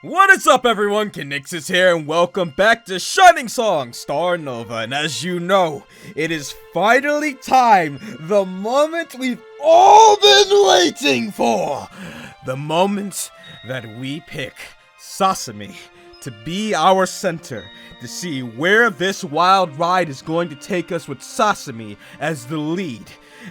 What is up, everyone? Conixis here, and welcome back to Shining Song Starnova. And as you know, it is finally time, the moment we've all been waiting for. The moment that we pick Sasami to be our center, to see where this wild ride is going to take us with Sasami as the lead.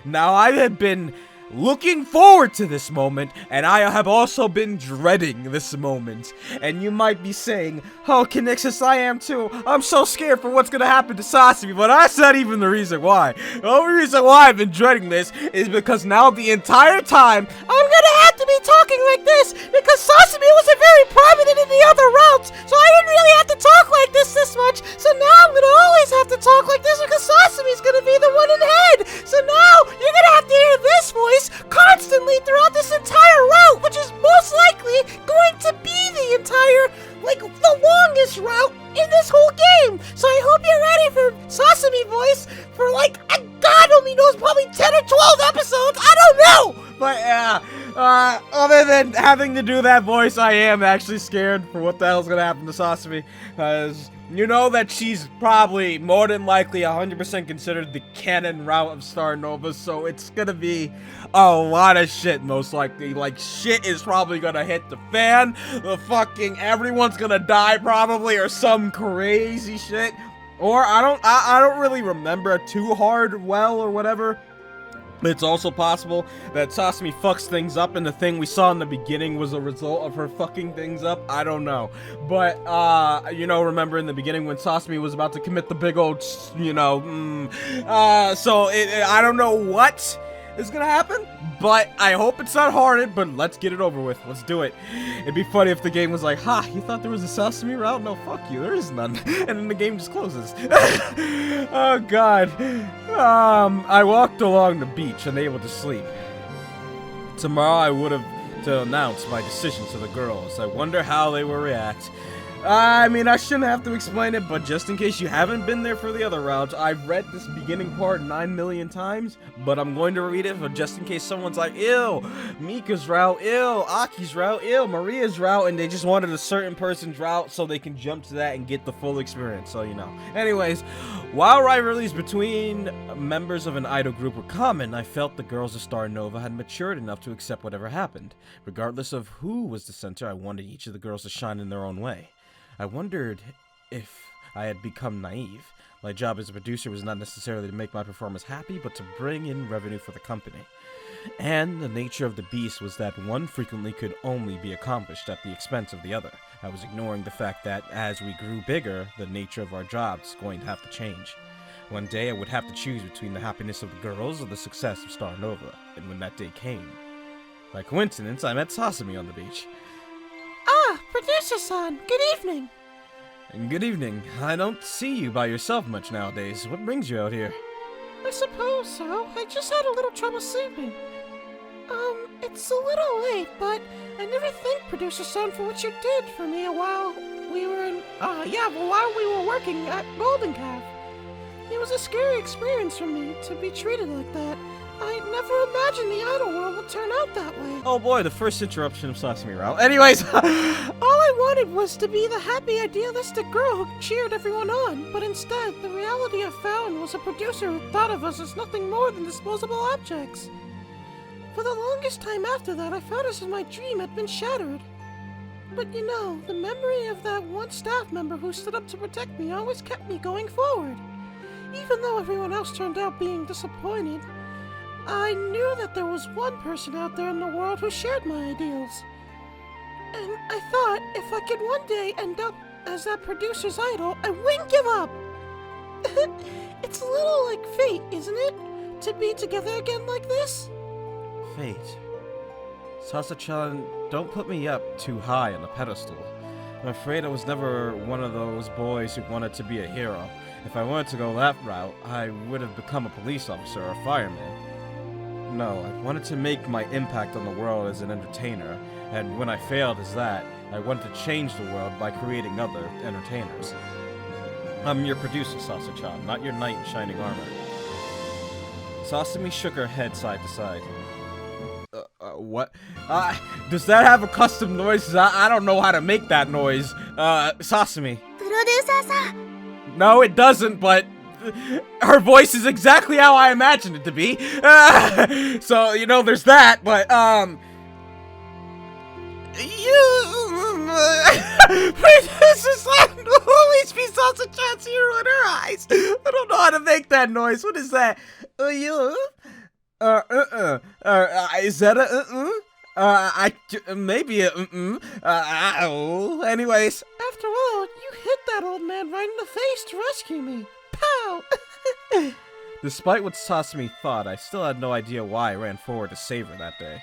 Now, I have been looking forward to this moment, and I have also been dreading this moment. And you might be saying, oh, Conixis, I am too. I'm so scared for what's gonna happen to Sasami, but that's not even the reason why. The only reason why I've been dreading this is because now the entire time, I'm gonna have to be talking like this, because Sasami wasn't very prominent in the other routes, so I didn't really have to talk like this much, so now I'm gonna always have to talk like this because Sasami's gonna be the one in head. So now, you're gonna have to hear this voice constantly throughout this entire route, which is most likely going to be the entire, the longest route in this whole game. So I hope you're ready for Sasami voice for God only knows, probably 10 or 12 episodes. I don't know. But other than having to do that voice, I am actually scared for what the hell's gonna happen to Sasami, because you know that she's probably more than likely 100% considered the canon route of Starnova, so it's gonna be a lot of shit, most likely. Shit is probably gonna hit the fan, everyone's gonna die probably, or some crazy shit. Or I don't really remember too hard well or whatever. It's also possible that Sasami fucks things up, and the thing we saw in the beginning was a result of her fucking things up. I don't know. But, remember in the beginning when Sasami was about to commit the big old, I don't know what is gonna happen, but I hope it's not hard, but let's get it over with. Let's do it. It'd be funny if the game was like, ha, you thought there was a Sasami route? No, fuck you, there is none. And then the game just closes. Oh, God. I walked along the beach, unable to sleep. Tomorrow I would have to announce my decision to the girls. I wonder how they will react. I mean, I shouldn't have to explain it, but just in case you haven't been there for the other routes, I've read this beginning part 9 million times, but I'm going to read it for just in case someone's like, ew, Mika's route, ew, Aki's route, ew, Maria's route, and they just wanted a certain person's route so they can jump to that and get the full experience, so you know. Anyways, while rivalries between members of an idol group were common, I felt the girls of Starnova had matured enough to accept whatever happened. Regardless of who was the center, I wanted each of the girls to shine in their own way. I wondered if I had become naive. My job as a producer was not necessarily to make my performers happy, but to bring in revenue for the company. And the nature of the beast was that one frequently could only be accomplished at the expense of the other. I was ignoring the fact that as we grew bigger, the nature of our jobs was going to have to change. One day I would have to choose between the happiness of the girls or the success of Starnova, and when that day came, by coincidence, I met Sasami on the beach. Ah, Producer-san, good evening. Good evening. I don't see you by yourself much nowadays. What brings you out here? I suppose so. I just had a little trouble sleeping. It's a little late, but I never thanked Producer-san for what you did for me while we were while we were working at Golden Calf. It was a scary experience for me to be treated like that. I never imagined the idol world would turn out that way. Oh boy, the first interruption of Sasami route. Anyways, all I wanted was to be the happy, idealistic girl who cheered everyone on, but instead, the reality I found was a producer who thought of us as nothing more than disposable objects. For the longest time after that, I felt as if my dream had been shattered. But you know, the memory of that one staff member who stood up to protect me always kept me going forward. Even though everyone else turned out being disappointed, I knew that there was one person out there in the world who shared my ideals. And I thought if I could one day end up as that producer's idol, I wouldn't give up. It's a little like fate, isn't it? To be together again like this? Fate. Sasa-chan, don't put me up too high on a pedestal. I'm afraid I was never one of those boys who wanted to be a hero. If I wanted to go that route, I would have become a police officer or a fireman. No, I wanted to make my impact on the world as an entertainer, and when I failed as that, I wanted to change the world by creating other entertainers. I'm your producer, Sasa-chan, not your knight in shining armor. Sasami shook her head side to side. what? Does that have a custom noise? 'Cause I don't know how to make that noise. Sasami. プロデューサーさん No, it doesn't, but her voice is exactly how I imagined it to be. So, you know, there's that, but, Princess Sasami will always be such a chance hero in her eyes. I don't know how to make that noise. What is that? Is that a, maybe a, anyways. After all, you hit that old man right in the face to rescue me. Pow! Despite what Sasami thought, I still had no idea why I ran forward to save her that day.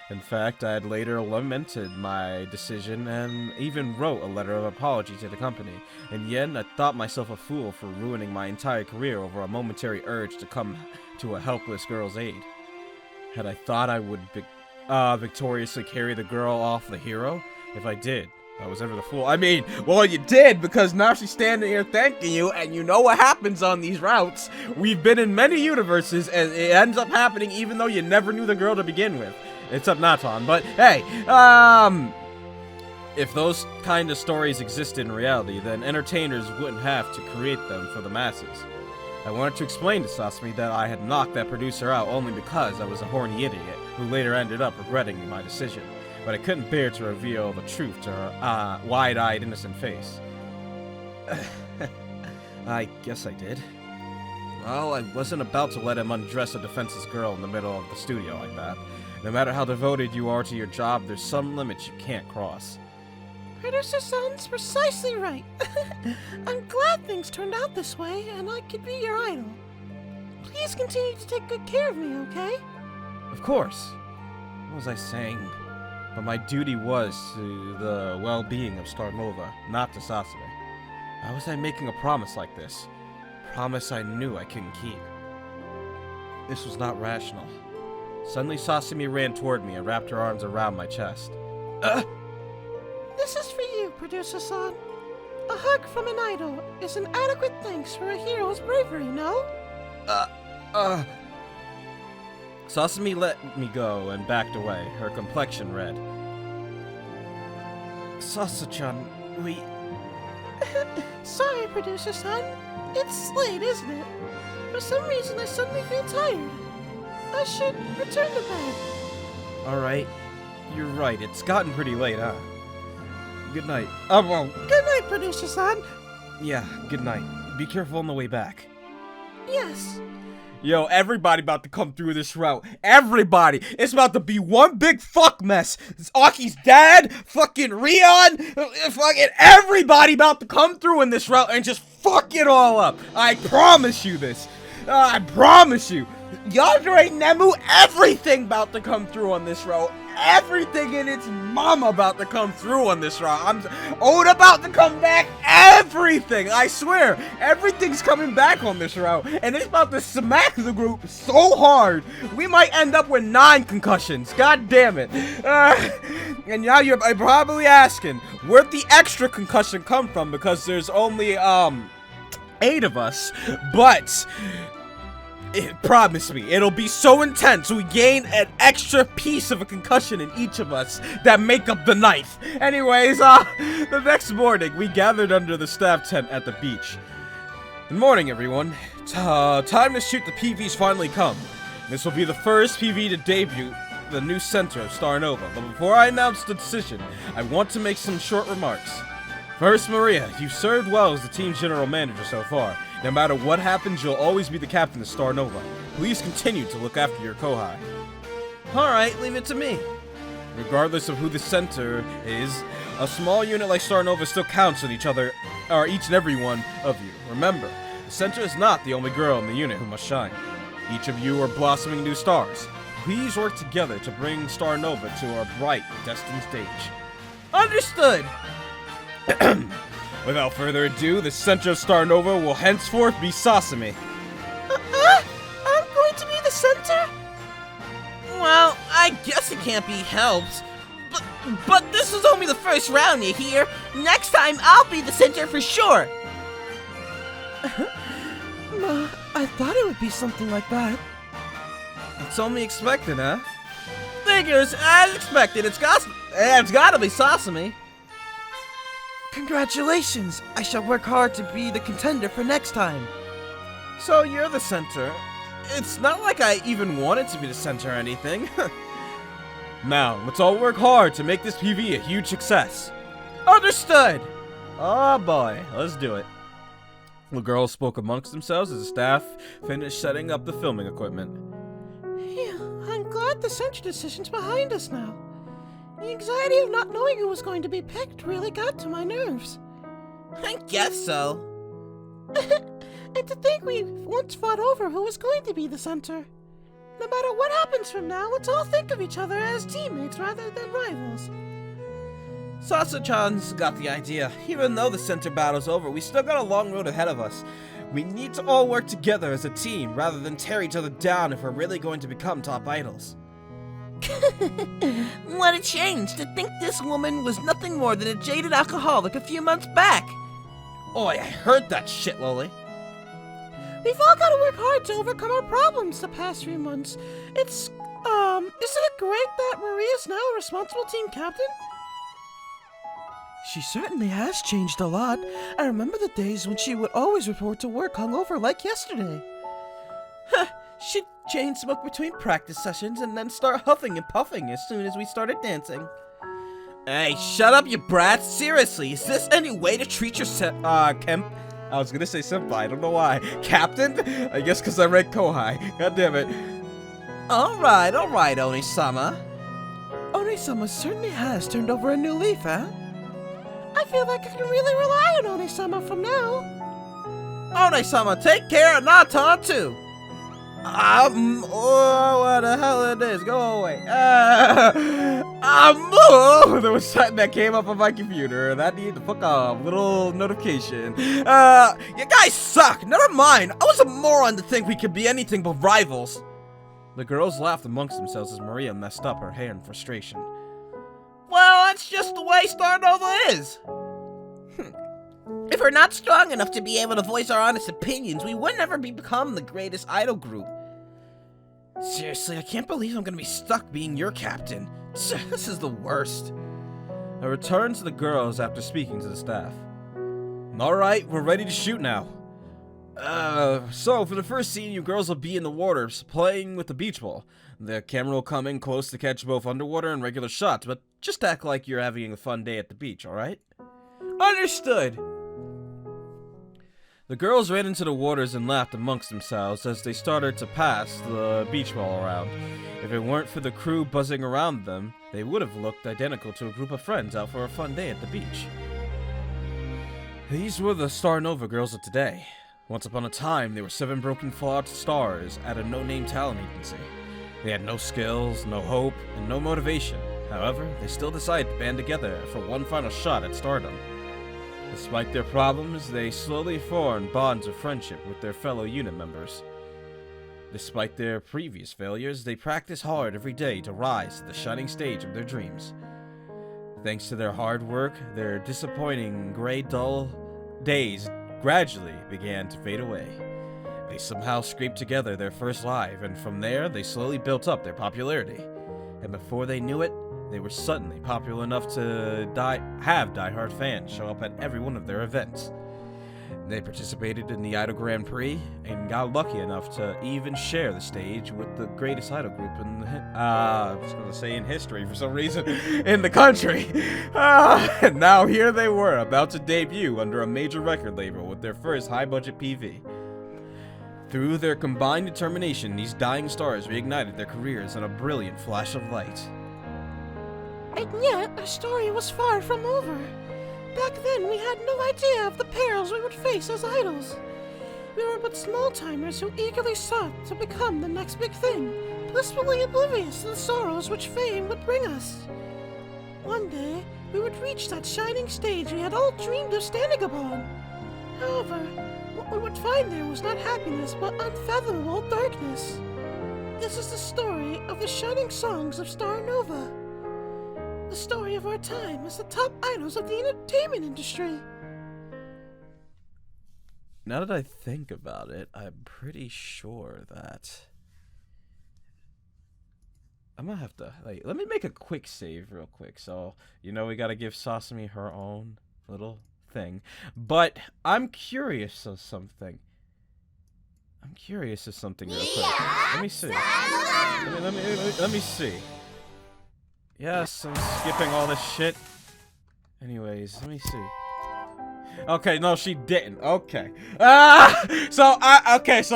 In fact, I had later lamented my decision and even wrote a letter of apology to the company. In the end, I thought myself a fool for ruining my entire career over a momentary urge to come to a helpless girl's aid. Had I thought I would victoriously carry the girl off the hero? If I did, I was ever the fool. I mean, well, you did, because now she's standing here thanking you, and you know what happens on these routes. We've been in many universes, and it ends up happening even though you never knew the girl to begin with. Except Natan, but hey, if those kind of stories existed in reality, then entertainers wouldn't have to create them for the masses. I wanted to explain to Sasami that I had knocked that producer out only because I was a horny idiot, who later ended up regretting my decision. But I couldn't bear to reveal the truth to her wide-eyed, innocent face. I guess I did. Well, I wasn't about to let him undress a defenseless girl in the middle of the studio like that. No matter how devoted you are to your job, there's some limits you can't cross. Producer-san's precisely right. I'm glad things turned out this way, and I could be your idol. Please continue to take good care of me, okay? Of course. What was I saying? But my duty was to the well-being of Starnova, not to Sasami. How was I making a promise like this? A promise I knew I couldn't keep. This was not rational. Suddenly Sasami ran toward me and wrapped her arms around my chest. This is for you, Producer-san. A hug from an idol is an adequate thanks for a hero's bravery, no? Sasami let me go and backed away, her complexion red. Sasa-chan, we... Sorry, Producer-san. It's late, isn't it? For some reason, I suddenly feel tired. I should return to bed. Alright, you're right. It's gotten pretty late, huh? Good night. Oh, well. Good night, Producer-san. Yeah, good night. Be careful on the way back. Yes. Yo, everybody about to come through this route. Everybody. It's about to be one big fuck mess. It's Aki's dad, fucking Rion, fucking everybody about to come through in this route and just fuck it all up. I promise you this. I promise you. Yandere Nemu, everything about to come through on this route. Everything in its mama about to come through on this route. Oda about to come back. Everything. I swear. Everything's coming back on this route. And it's about to smack the group so hard. We might end up with 9 concussions. God damn it. And now you're probably asking, where'd the extra concussion come from? Because there's only, 8 of us. But... promise me, it'll be so intense we gain an extra piece of a concussion in each of us that make up the 9th. Anyways, the next morning, we gathered under the staff tent at the beach. Good morning, everyone. Time to shoot the PV's finally come. This will be the first PV to debut the new center of Starnova, but before I announce the decision, I want to make some short remarks. First, Maria, you've served well as the team's general manager so far. No matter what happens, you'll always be the captain of Starnova. Please continue to look after your Kohai. Alright, leave it to me. Regardless of who the center is, a small unit like Starnova still counts on each other, or each and every one of you. Remember, the center is not the only girl in the unit who must shine. Each of you are blossoming new stars. Please work together to bring Starnova to our bright, destined stage. Understood! Without further ado, the center of Starnova will henceforth be Sasami. I'm going to be the center? Well, I guess it can't be helped. But this is only the first round, you hear? Next time, I'll be the center for sure. I thought it would be something like that. It's only expected, huh? Figures, as expected, it's gotta be Sasami. Congratulations! I shall work hard to be the contender for next time. So you're the center. It's not like I even wanted to be the center or anything. Now, let's all work hard to make this PV a huge success. Understood. Oh boy, let's do it. The girls spoke amongst themselves as the staff finished setting up the filming equipment. Yeah, I'm glad the censure decision's behind us now. The anxiety of not knowing who was going to be picked really got to my nerves. I guess so. And to think we once fought over who was going to be the center. No matter what happens from now, let's all think of each other as teammates rather than rivals. Sasa-chan's got the idea. Even though the center battle's over, we still got a long road ahead of us. We need to all work together as a team rather than tear each other down if we're really going to become top idols. What a change to think this woman was nothing more than a jaded alcoholic a few months back. Oi, I heard that shit, Loli. We've all got to work hard to overcome our problems the past few months. Isn't it great that Maria's now a responsible team captain? She certainly has changed a lot. I remember the days when she would always report to work hungover like yesterday. She'd chain smoke between practice sessions and then start huffing and puffing as soon as we started dancing. Hey, shut up, you brats! Seriously, is this any way to treat your Kemp? I was gonna say senpai, I don't know why. Captain? I guess because I read Kohai. God damn it. Alright, Oni-sama. Oni-sama certainly has turned over a new leaf, huh? I feel like I can really rely on Oni-sama from now. Oni-sama, take care of Natan too! What the hell it is? Go away. There was something that came up on my computer that needed to fuck off. Little notification. You guys suck! Never mind! I was a moron to think we could be anything but rivals! The girls laughed amongst themselves as Maria messed up her hair in frustration. Well, that's just the way Starnova is! If we're not strong enough to be able to voice our honest opinions, we would never become the greatest idol group. Seriously, I can't believe I'm gonna be stuck being your captain. This is the worst. I returned to the girls after speaking to the staff. Alright, we're ready to shoot now. So for the first scene, you girls will be in the waters, playing with the beach ball. The camera will come in close to catch both underwater and regular shots, but just act like you're having a fun day at the beach, alright? Understood. The girls ran into the waters and laughed amongst themselves as they started to pass the beach ball around. If it weren't for the crew buzzing around them, they would have looked identical to a group of friends out for a fun day at the beach. These were the Starnova girls of today. Once upon a time, they were 7 broken flawed stars at a no-name talent agency. They had no skills, no hope, and no motivation. However, they still decided to band together for one final shot at stardom. Despite their problems, they slowly formed bonds of friendship with their fellow unit members. Despite their previous failures, they practiced hard every day to rise to the shining stage of their dreams. Thanks to their hard work, their disappointing, gray, dull days gradually began to fade away. They somehow scraped together their first live, and from there, they slowly built up their popularity. And before they knew it, they were suddenly popular enough to have diehard fans show up at every one of their events. They participated in the Idol Grand Prix and got lucky enough to even share the stage with the greatest idol group in I was going to say in history for some reason, in the country. And now here they were, about to debut under a major record label with their first high-budget PV. Through their combined determination, these dying stars reignited their careers in a brilliant flash of light. And yet, our story was far from over. Back then, we had no idea of the perils we would face as idols. We were but small-timers who eagerly sought to become the next big thing, blissfully oblivious to the sorrows which fame would bring us. One day, we would reach that shining stage we had all dreamed of standing upon. However, what we would find there was not happiness, but unfathomable darkness. This is the story of the shining songs of Starnova. The story of our time as the top idols of the entertainment industry. Now that I think about it, I'm pretty sure that I'm gonna have to, like, let me make a quick save real quick. So, you know, we gotta give Sasami her own little thing. But I'm curious of something. Real quick. Let me see. Let me see. Yes, I'm skipping all this shit. Anyways, let me see. Okay, no, she didn't. Okay. So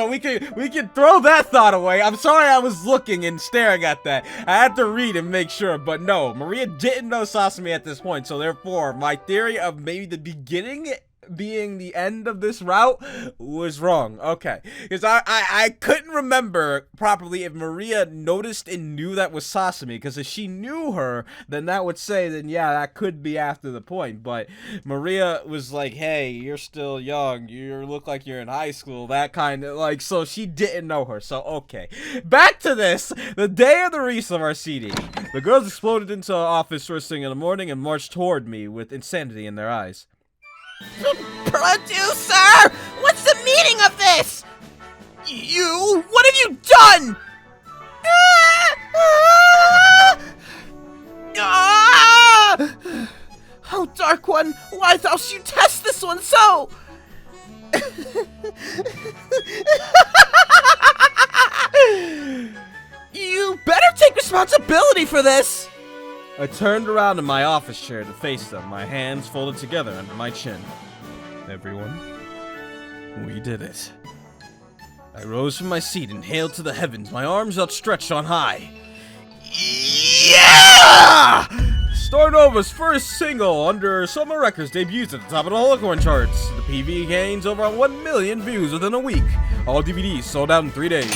we can throw that thought away. I'm sorry I was looking and staring at that. I had to read and make sure, but no, Maria didn't know Sasami at this point, so therefore, my theory of maybe the beginning being the end of this route was wrong. Okay, because I couldn't remember properly if Maria noticed and knew that was Sasami, because if she knew her, then that would say, then yeah, that could be after the point. But Maria was like, hey, you're still young, you look like you're in high school, that kind of, like, so she didn't know her. So okay, back to this. The day of the release of our CD, the girls exploded into our office first thing in the morning and marched toward me with insanity in their eyes. Producer! What's the meaning of this? You? What have you done? Oh, Dark One, why thou you test this one so? You better take responsibility for this! I turned around in my office chair to face them, my hands folded together under my chin. Everyone, we did it. I rose from my seat and hailed to the heavens, my arms outstretched on high. Yeah! Starnova's first single under Soma Records debuts at the top of the Holocorn charts. The PV gains over 1 million views within a week. All DVDs sold out in 3 days.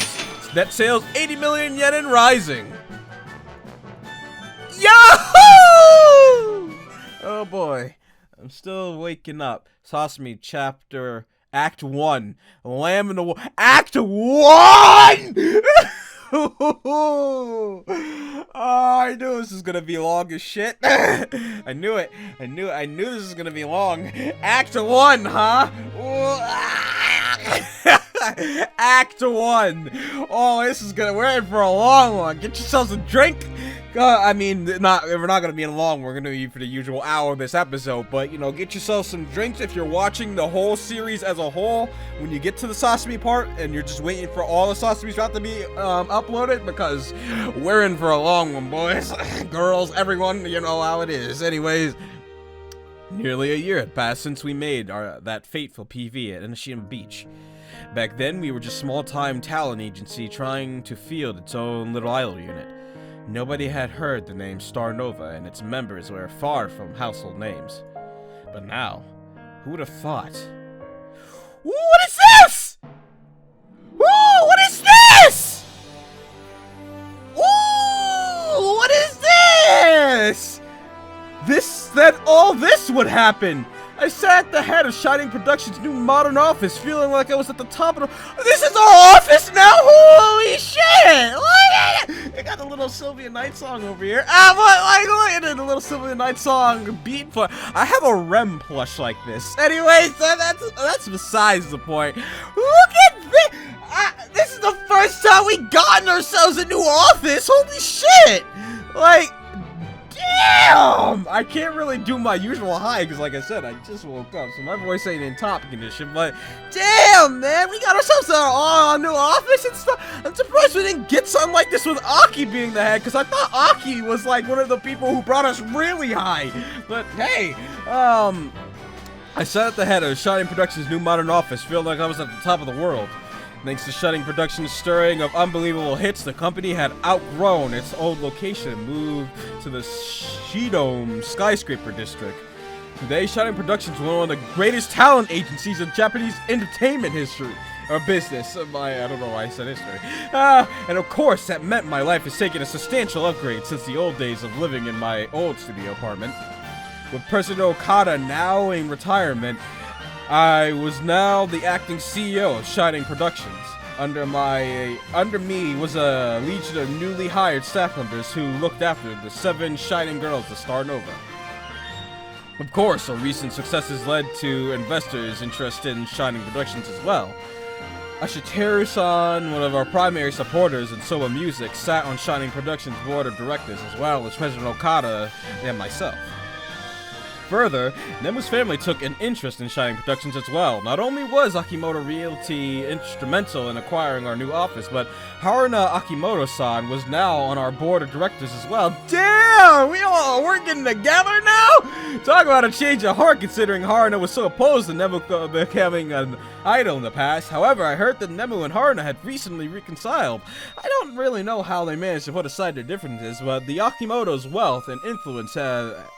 Net sales 80 million yen and rising. Yahoo! Oh boy, I'm still waking up. Sasami chapter Act 1. Lamb in the Wall. Act 1! Oh, I knew this was gonna be long as shit. I knew it. I knew this was gonna be long. Act 1, huh? Act 1. Oh, this is gonna, we're in for a long one. Get yourselves a drink. I mean, we're not gonna be in long. We're gonna be for the usual hour of this episode, but you know, get yourself some drinks if you're watching the whole series as a whole. When you get to the Sasami part, and you're just waiting for all the Sasami's about to be uploaded, because we're in for a long one, boys, girls, everyone. You know how it is. Anyways, nearly a year had passed since we made that fateful PV at Enoshima Beach. Back then, we were just a small-time talent agency trying to field its own little idol unit. Nobody had heard the name Starnova, and its members were far from household names. But now, who would have thought? Ooh, what is this? Ooh, what is this? Ooh, what is this? All this would happen. I sat at the head of Shining Productions' new modern office, feeling like I was at the top of the... This is our office now? Holy shit! Look at it! I got a little Sylvia Night song over here. Look at it, a little Sylvia Night song beat for... I have a REM plush like this. Anyways, that's besides the point. Look at this! This is the first time we gotten ourselves a new office! Holy shit! Like... Damn! I can't really do my usual high because, like I said, I just woke up, so my voice ain't in top condition. But damn, man, we got ourselves a new office and stuff. I'm surprised we didn't get something like this with Aki being the head, because I thought Aki was like one of the people who brought us really high. But hey, I sat at the head of Shining Productions' new modern office, feeling like I was at the top of the world. Thanks to Shining Productions' stirring of unbelievable hits, the company had outgrown its old location and moved to the Shidome skyscraper district. Today, Shining Productions is one of the greatest talent agencies in Japanese entertainment history. Or business. I don't know why I said history. And of course, that meant my life has taken a substantial upgrade since the old days of living in my old studio apartment. With President Okada now in retirement, I was now the acting CEO of Shining Productions. Under me was a legion of newly hired staff members who looked after the 7 shining girls of Starnova. Of course, our recent successes led to investors interested in Shining Productions as well. Ashiteru-san, one of our primary supporters in Soba Music, sat on Shining Productions' board of directors, as well as President Okada and myself. Further, Nemu's family took an interest in Shining Productions as well. Not only was Akimoto Realty instrumental in acquiring our new office, but Haruna Akimoto-san was now on our board of directors as well. Damn! We all working together now? Talk about a change of heart, considering Haruna was so opposed to Nemu becoming an idol in the past. However, I heard that Nemu and Haruna had recently reconciled. I don't really know how they managed to put aside their differences, but the Akimoto's wealth and influence have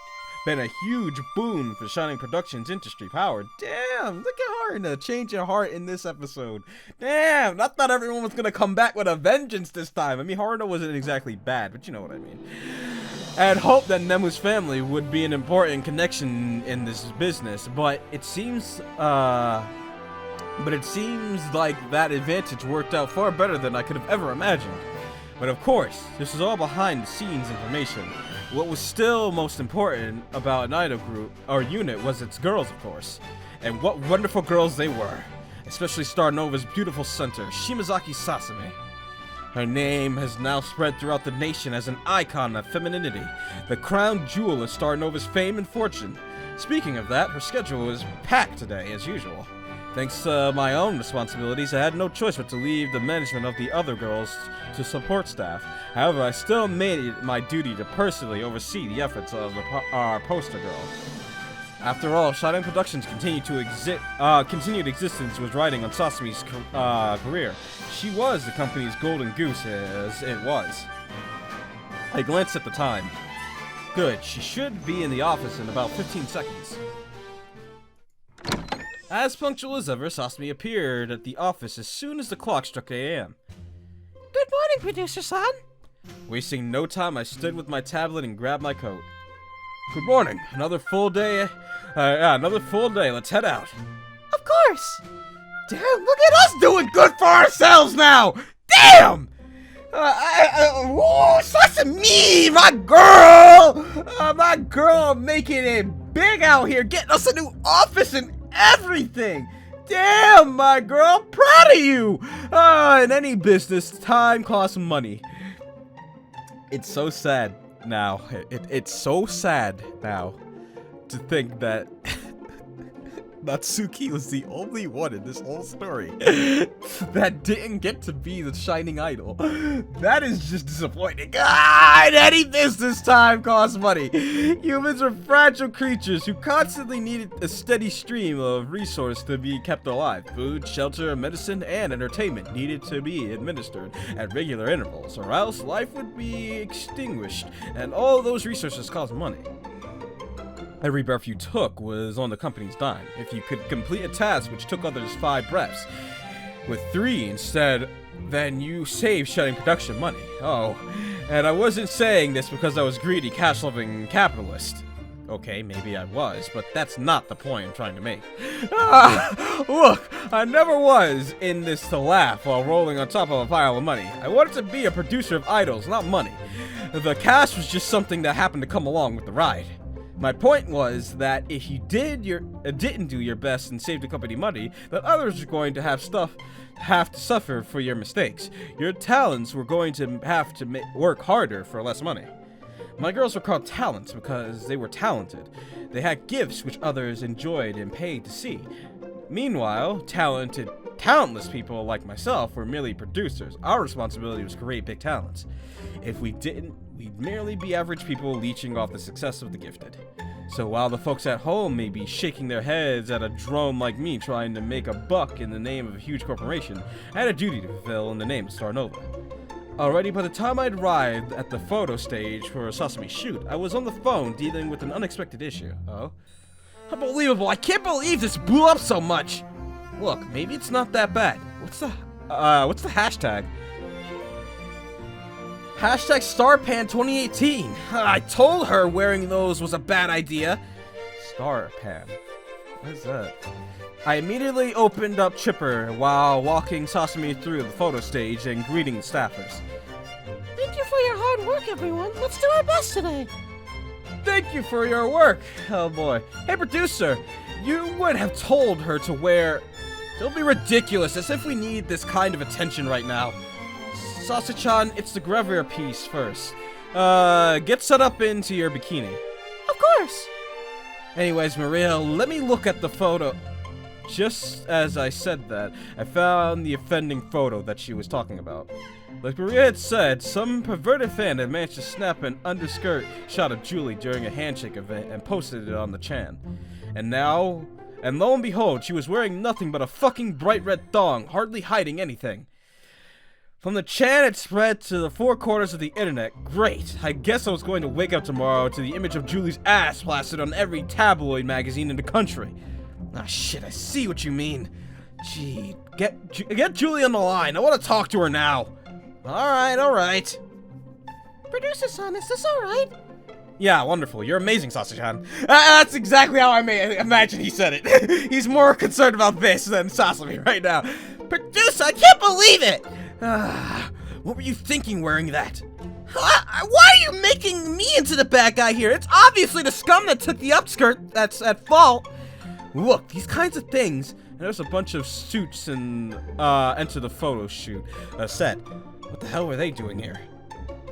been a huge boon for Shining Productions industry power. Damn, look at Haruna change your heart in this episode. Damn, I thought everyone was gonna come back with a vengeance this time. I mean, Haruna wasn't exactly bad, but you know what I mean. I had hoped that Nemu's family would be an important connection in this business, but it seems like that advantage worked out far better than I could have ever imagined. But of course, this is all behind the scenes information. What was still most important about an idol group, or unit, was its girls, of course. And what wonderful girls they were. Especially Starnova's beautiful center, Shimazaki Sasami. Her name has now spread throughout the nation as an icon of femininity, the crown jewel of Starnova's fame and fortune. Speaking of that, her schedule was packed today, as usual. Thanks to my own responsibilities, I had no choice but to leave the management of the other girls to support staff. However, I still made it my duty to personally oversee the efforts of our poster girl. After all, Shining Productions continued existence was riding on Sasami's career. She was the company's golden goose, as it was. I glanced at the time. Good, she should be in the office in about 15 seconds. As punctual as ever, Sasami appeared at the office as soon as the clock struck AM. Good morning, producer-san. Wasting no time, I stood with my tablet and grabbed my coat. Good morning. Another full day. Let's head out. Of course. Damn, look at us doing good for ourselves now. Damn. Sasami, my girl, making it big out here, getting us a new office and everything. Damn, my girl, I'm proud of you. In any business, time costs money. It's so sad now. It's so sad now to think that Natsuki was the only one in this whole story that didn't get to be the shining idol. That is just disappointing. In any business, time costs money. Humans are fragile creatures who constantly needed a steady stream of resources to be kept alive. Food, shelter, medicine, and entertainment needed to be administered at regular intervals, or else life would be extinguished, and all those resources cost money. Every breath you took was on the company's dime. If you could complete a task which took others 5 breaths, with 3 instead, then you saved Shining Production money. Oh, and I wasn't saying this because I was greedy, cash-loving capitalist. Okay, maybe I was, but that's not the point I'm trying to make. Look, I never was in this to laugh while rolling on top of a pile of money. I wanted to be a producer of idols, not money. The cash was just something that happened to come along with the ride. My point was that if you didn't do your best and save the company money, then others are going to have to suffer for your mistakes. Your talents were going to have to work harder for less money. My girls were called talents because they were talented. They had gifts which others enjoyed and paid to see. Meanwhile, talentless people like myself were merely producers. Our responsibility was to create big talents. If we didn't, we'd merely be average people leeching off the success of the gifted. So while the folks at home may be shaking their heads at a drone like me trying to make a buck in the name of a huge corporation, I had a duty to fulfill in the name of Starnova. Already by the time I'd arrived at the photo stage for Sasami's shoot, I was on the phone dealing with an unexpected issue. Oh? Unbelievable, I can't believe this blew up so much! Look, maybe it's not that bad. What's the hashtag? Hashtag StarPan 2018. I told her wearing those was a bad idea. StarPan. What is that? I immediately opened up Chipper while walking Sasami through the photo stage and greeting the staffers. Thank you for your hard work, everyone. Let's do our best today. Thank you for your work. Oh boy. Hey producer, you would have told her to wear Don't be ridiculous, as if we need this kind of attention right now. Sasa-chan, it's the gravure piece first. Get set up into your bikini. Of course. Anyways, Maria, let me look at the photo. Just as I said that, I found the offending photo that she was talking about. Like Maria had said, some perverted fan had managed to snap an underskirt shot of Julie during a handshake event and posted it on the Chan. And lo and behold, she was wearing nothing but a fucking bright red thong, hardly hiding anything. From the Chan, it spread to the four corners of the internet. Great. I guess I was going to wake up tomorrow to the image of Julie's ass plastered on every tabloid magazine in the country. Ah, shit, I see what you mean. Gee, get Julie on the line. I want to talk to her now. Alright. Producer-san, is this alright? Yeah, wonderful. You're amazing, Sasa-chan. That's exactly how I imagine he said it. He's more concerned about this than Sasami right now. Producer, I can't believe it! What were you thinking wearing that? Why are you making me into the bad guy here? It's obviously the scum that took the upskirt that's at fault. Look, these kinds of things, and there's a bunch of suits and enter the photo shoot set. What the hell were they doing here?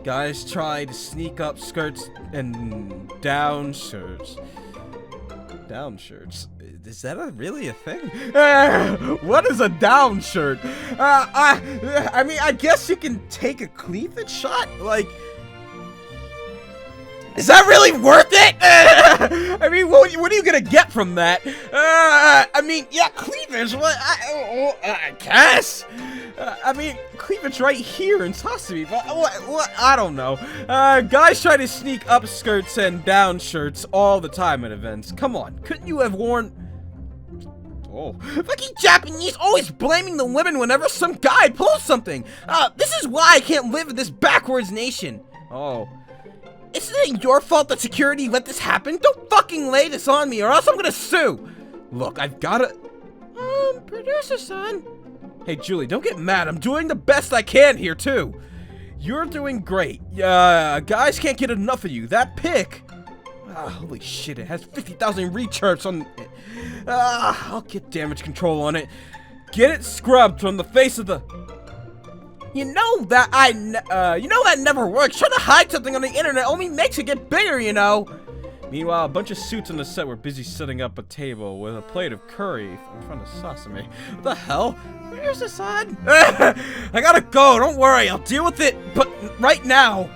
Guys try to sneak up skirts and down shirts. Down shirts? Is that really a thing? What is a down shirt? I mean, I guess you can take a cleavage shot? Like, is that really worth it? I mean, what are you gonna get from that? I mean, yeah, cleavage. What? I guess. I mean, cleavage right here in Sasami, but what? I don't know. Guys try to sneak up skirts and down shirts all the time at events. Come on, couldn't you have worn? Oh, fucking Japanese always blaming the women whenever some guy pulls something. This is why I can't live in this backwards nation. Oh. Isn't it your fault that security let this happen? Don't fucking lay this on me or else I'm gonna sue. Look, I've gotta... Producer-san. Hey, Julie, don't get mad. I'm doing the best I can here, too. You're doing great. Guys can't get enough of you. That pic... holy shit, it has 50,000 rechirps on it. I'll get damage control on it. Get it scrubbed from the face of the... You know that never works. Trying to hide something on the internet only makes it get bigger, you know. Meanwhile, a bunch of suits on the set were busy setting up a table with a plate of curry in front of Sasami. What the hell? Where's the son? I gotta go. Don't worry. I'll deal with it, but right now.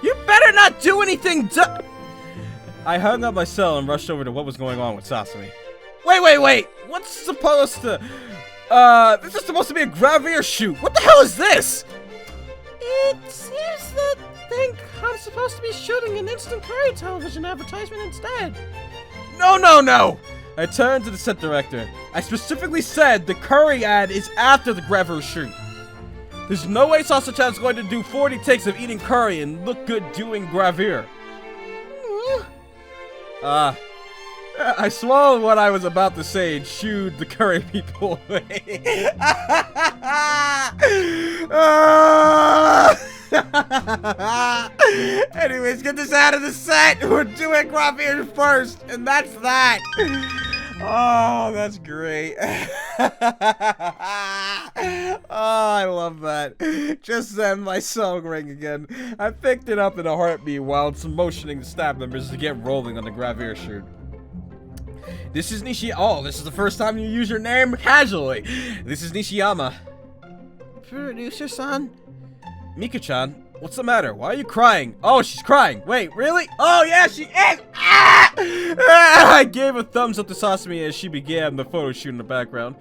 You better not do anything I hung up my cell and rushed over to what was going on with Sasami. Wait. What's supposed to... this is supposed to be a gravure shoot. What the hell is this? It seems that I'm supposed to be shooting an instant curry television advertisement instead. No. I turned to the set director. I specifically said the curry ad is after the gravure shoot. There's no way Sasa-chan's going to do 40 takes of eating curry and look good doing gravure. I swallowed what I was about to say and shooed the curry people away. Anyways, get this out of the set. We're doing gravure first, and that's that. Oh, that's great. Oh, I love that. Just then, my song rang again. I picked it up in a heartbeat while it's motioning the staff members to get rolling on the gravure shoot. This is this is the first time you use your name casually. This is Nishiyama. Producer-san? Mika-chan, what's the matter? Why are you crying? Oh, she's crying. Wait, really? Oh, yeah, she is. I gave a thumbs up to Sasami as she began the photo shoot in the background.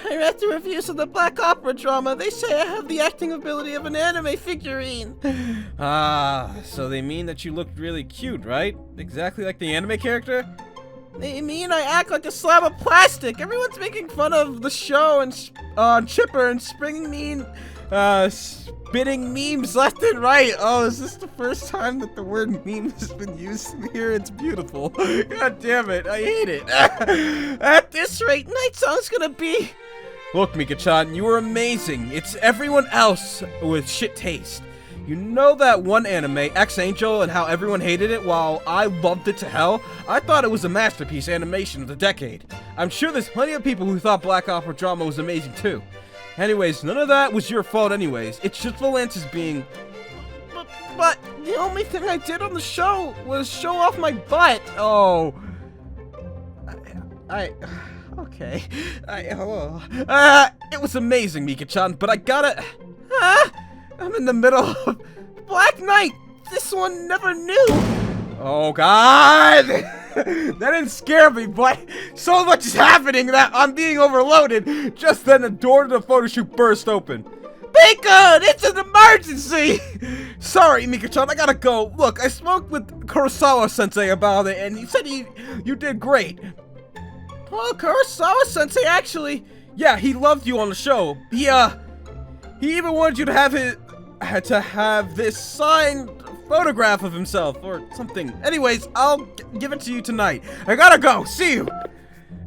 I read the reviews of the Black Opera drama. They say I have the acting ability of an anime figurine. So they mean that you look really cute, right? Exactly like the anime character? They mean I act like a slab of plastic. Everyone's making fun of the show and Chipper and spitting memes left and right. Oh, is this the first time that the word meme has been used here? It's beautiful. God damn it, I hate it. At this rate, Night Song's gonna be... Look, Mika-chan, you were amazing. It's everyone else with shit taste. You know that one anime, X-Angel, and how everyone hated it while I loved it to hell? I thought it was a masterpiece animation of the decade. I'm sure there's plenty of people who thought Black Opera Drama was amazing too. Anyways, none of that was your fault anyways. It's just Valance's being... But the only thing I did on the show was show off my butt. Oh... Okay. It was amazing, Mika-chan, but I gotta... I'm in the middle of... Black Knight! This one never knew! Oh, God! That didn't scare me, but so much is happening that I'm being overloaded. Just then, the door to the photo shoot burst open. Bacon! It's an emergency! Sorry, Mika-chan, I gotta go. Look, I spoke with Kurosawa-sensei about it, and he said you did great. Oh, Kurosawa-sensei, actually. Yeah, he loved you on the show. He even wanted you to have this signed photograph of himself or something. Anyways, I'll give it to you tonight. I gotta go. See you.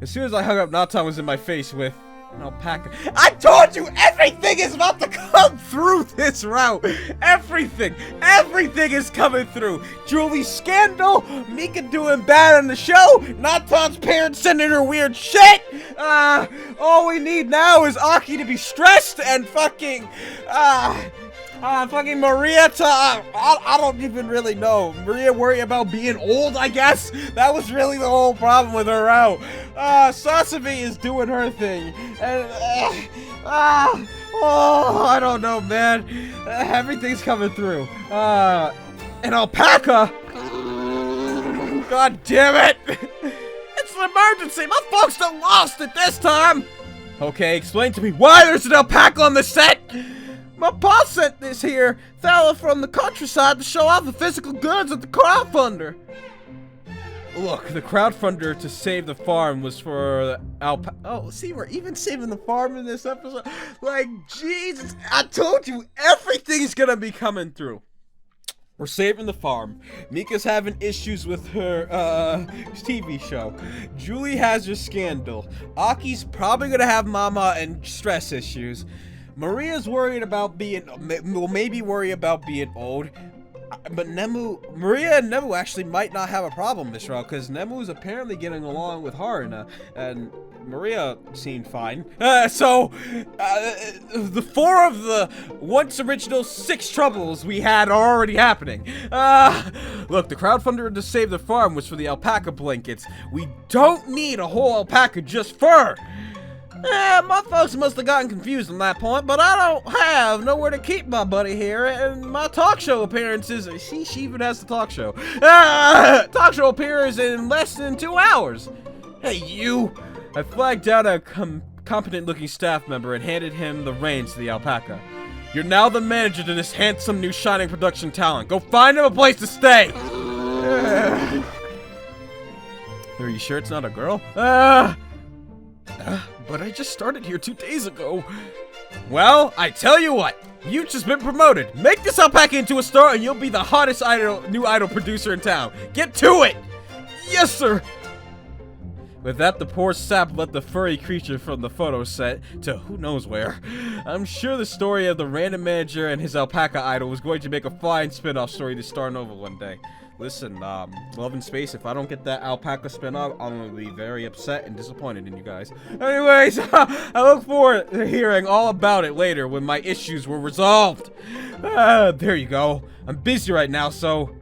As soon as I hung up, Natan was in my face with an alpaca. I told you everything is about to come through this route. Everything is coming through. Julie's scandal, Mika doing bad on the show, Natan's parents sending her weird shit. All we need now is Aki to be stressed and fucking Maria to, I don't even really know. Maria worry about being old, I guess? That was really the whole problem with her route. Sasami is doing her thing. And, I don't know, man. Everything's coming through. An alpaca? God damn it! It's an emergency! My folks done lost it this time! Okay, explain to me why there's an alpaca on the set! My pa sent this here fella from the countryside to show off the physical goods of the crowdfunder. Look, the crowdfunder to save the farm was for alpaca. Oh, see, we're even saving the farm in this episode. Like, Jesus, I told you, everything's gonna be coming through. We're saving the farm. Mika's having issues with her, TV show. Julie has her scandal. Aki's probably gonna have mama and stress issues. Maria's worried about maybe worry about being old. But Maria and Nemu actually might not have a problem this route, because Nemu is apparently getting along with Haruna, and Maria seemed fine. The 4 of the once original 6 troubles we had are already happening. Look, the crowdfunder to save the farm was for the alpaca blankets. We don't need a whole alpaca, just fur. My folks must have gotten confused on that point, but I don't have nowhere to keep my buddy here, and my talk show appearances, she even has the talk show. Talk show appears in less than 2 hours. Hey, you! I flagged down a competent-looking staff member and handed him the reins to the alpaca. You're now the manager to this handsome new shining production talent. Go find him a place to stay! Are you sure it's not a girl? But I just started here 2 days ago. Well, I tell you what. You've just been promoted. Make this alpaca into a star and you'll be the hottest new idol producer in town. Get to it! Yes, sir! With that, the poor sap led the furry creature from the photo set to who knows where. I'm sure the story of the random manager and his alpaca idol was going to make a fine spin-off story to Starnova one day. Listen, Love in Space, if I don't get that alpaca spin-off, I'm gonna be very upset and disappointed in you guys. Anyways, I look forward to hearing all about it later when my issues were resolved. There you go. I'm busy right now, so...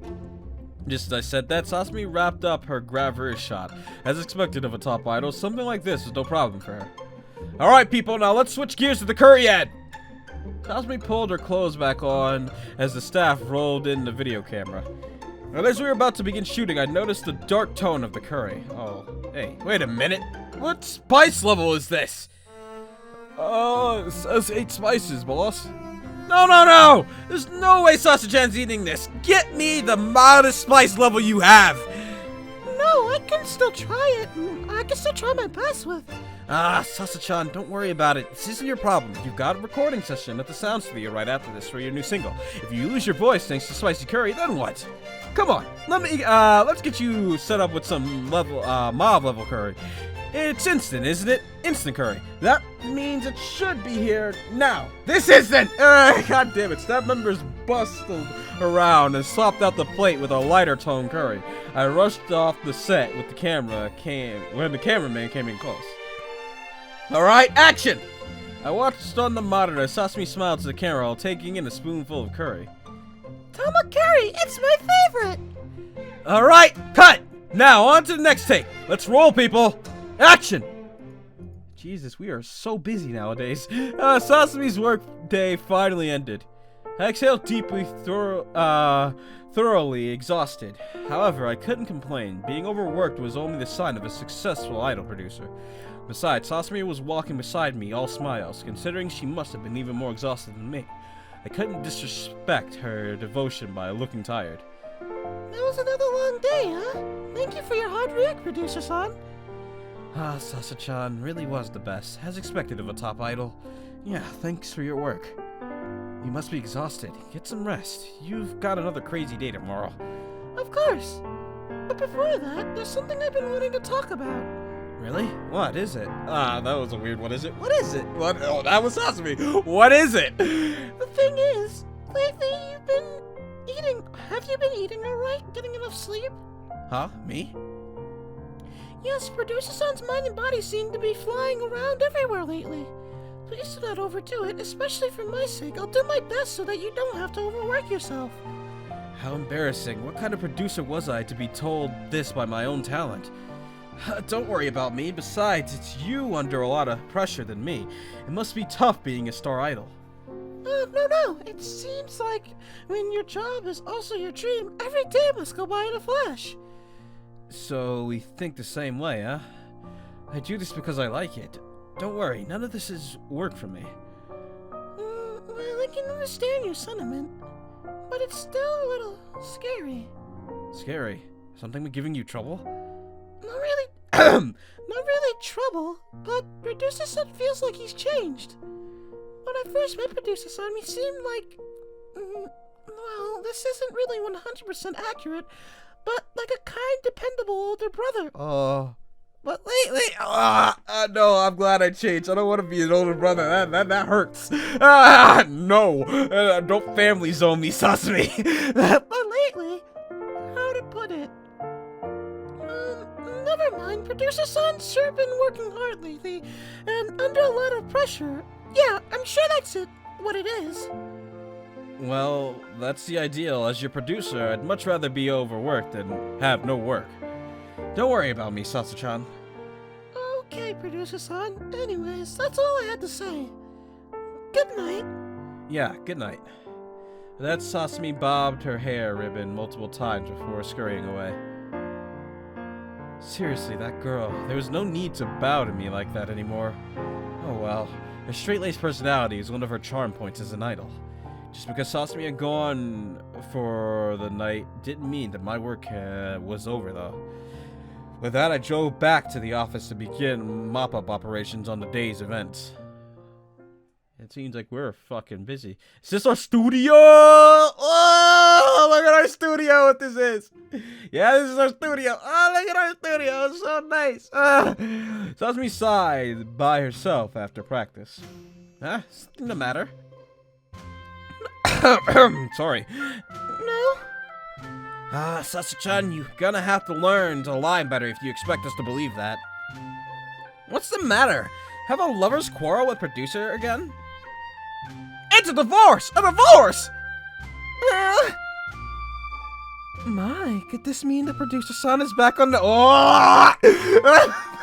Just as I said that, Sasami wrapped up her gravure shot. As expected of a top idol, something like this was no problem for her. Alright, people, now let's switch gears to the curry ad! Sasami pulled her clothes back on as the staff rolled in the video camera. Now, as we were about to begin shooting, I noticed the dark tone of the curry. Oh, hey, wait a minute. What spice level is this? It says 8 spices, boss. No! There's no way Sasajan's eating this. Get me the modest spice level you have. No, I can still try it. I can still try my best with it. Sasa-chan, don't worry about it. This isn't your problem. You've got a recording session at the sound studio right after this for your new single. If you lose your voice thanks to spicy curry, then what? Come on, let's get you set up with some mob level curry. It's instant, isn't it? Instant curry. That means it should be here now. This isn't! God damn it, staff members bustled around and swapped out the plate with a lighter tone curry. I rushed off the set with the camera when the cameraman came in close. Alright, action! I watched on the monitor as Sasami smiled to the camera while taking in a spoonful of curry. Toma curry, it's my favorite! Alright, cut! Now, on to the next take. Let's roll, people. Action! Jesus, we are so busy nowadays. Sasami's work day finally ended. I exhaled deeply, thoroughly exhausted. However, I couldn't complain. Being overworked was only the sign of a successful idol producer. Besides, Sasami was walking beside me, all smiles, considering she must have been even more exhausted than me. I couldn't disrespect her devotion by looking tired. That was another long day, huh? Thank you for your hard work, producer-san. Ah, Sasa-chan really was the best, as expected of a top idol. Yeah, thanks for your work. You must be exhausted. Get some rest. You've got another crazy day tomorrow. Of course. But before that, there's something I've been wanting to talk about. Really? What is it? Ah, that was a weird one, is it? What is it? What? Oh, that was Sasami. What is it? The thing is, lately you've been eating. Have you been eating alright? Getting enough sleep? Huh? Me? Yes, producer-san's mind and body seem to be flying around everywhere lately. Please do not overdo it, especially for my sake. I'll do my best so that you don't have to overwork yourself. How embarrassing. What kind of producer was I to be told this by my own talent? Don't worry about me. Besides, it's you under a lot of pressure than me. It must be tough being a star idol. No. It seems like when your job is also your dream, every day must go by in a flash. So we think the same way, huh? I do this because I like it. Don't worry, none of this is work for me. Well, I can understand your sentiment, but it's still a little scary. Scary? Something giving you trouble? Not really trouble, but Producer-san feels like he's changed. When I first met Producer-san, he seemed like... well, this isn't really 100% accurate, but like a kind, dependable older brother. But lately... no, I'm glad I changed. I don't want to be an older brother. That hurts. No. Don't family zone me, Sasami. But lately... how to put it... never mind. Producer-san's sure been working hard lately, and under a lot of pressure. Yeah, I'm sure that's it. What it is. Well, that's the ideal. As your producer, I'd much rather be overworked than have no work. Don't worry about me, Sasa-chan. Okay, Producer-san. Anyways, that's all I had to say. Good night. Yeah, good night. That Sasami bobbed her hair ribbon multiple times before scurrying away. Seriously, that girl. There was no need to bow to me like that anymore. Oh well. Her straight-laced personality is one of her charm points as an idol. Just because Sasami had gone for the night didn't mean that my work was over, though. With that, I drove back to the office to begin mop-up operations on the day's events. It seems like we're fucking busy. Is this our studio? Oh, look at our studio, what this is. Yeah, this is our studio. Oh, look at our studio. It's so nice. Sasami sighed by herself after practice. Huh? Something the matter? Sorry. No? Sasa-chan, you're gonna have to learn to lie better if you expect us to believe that. What's the matter? Have a lover's quarrel with producer again? It's a divorce! A divorce! My, could this mean the producer-san is back on the... Oh!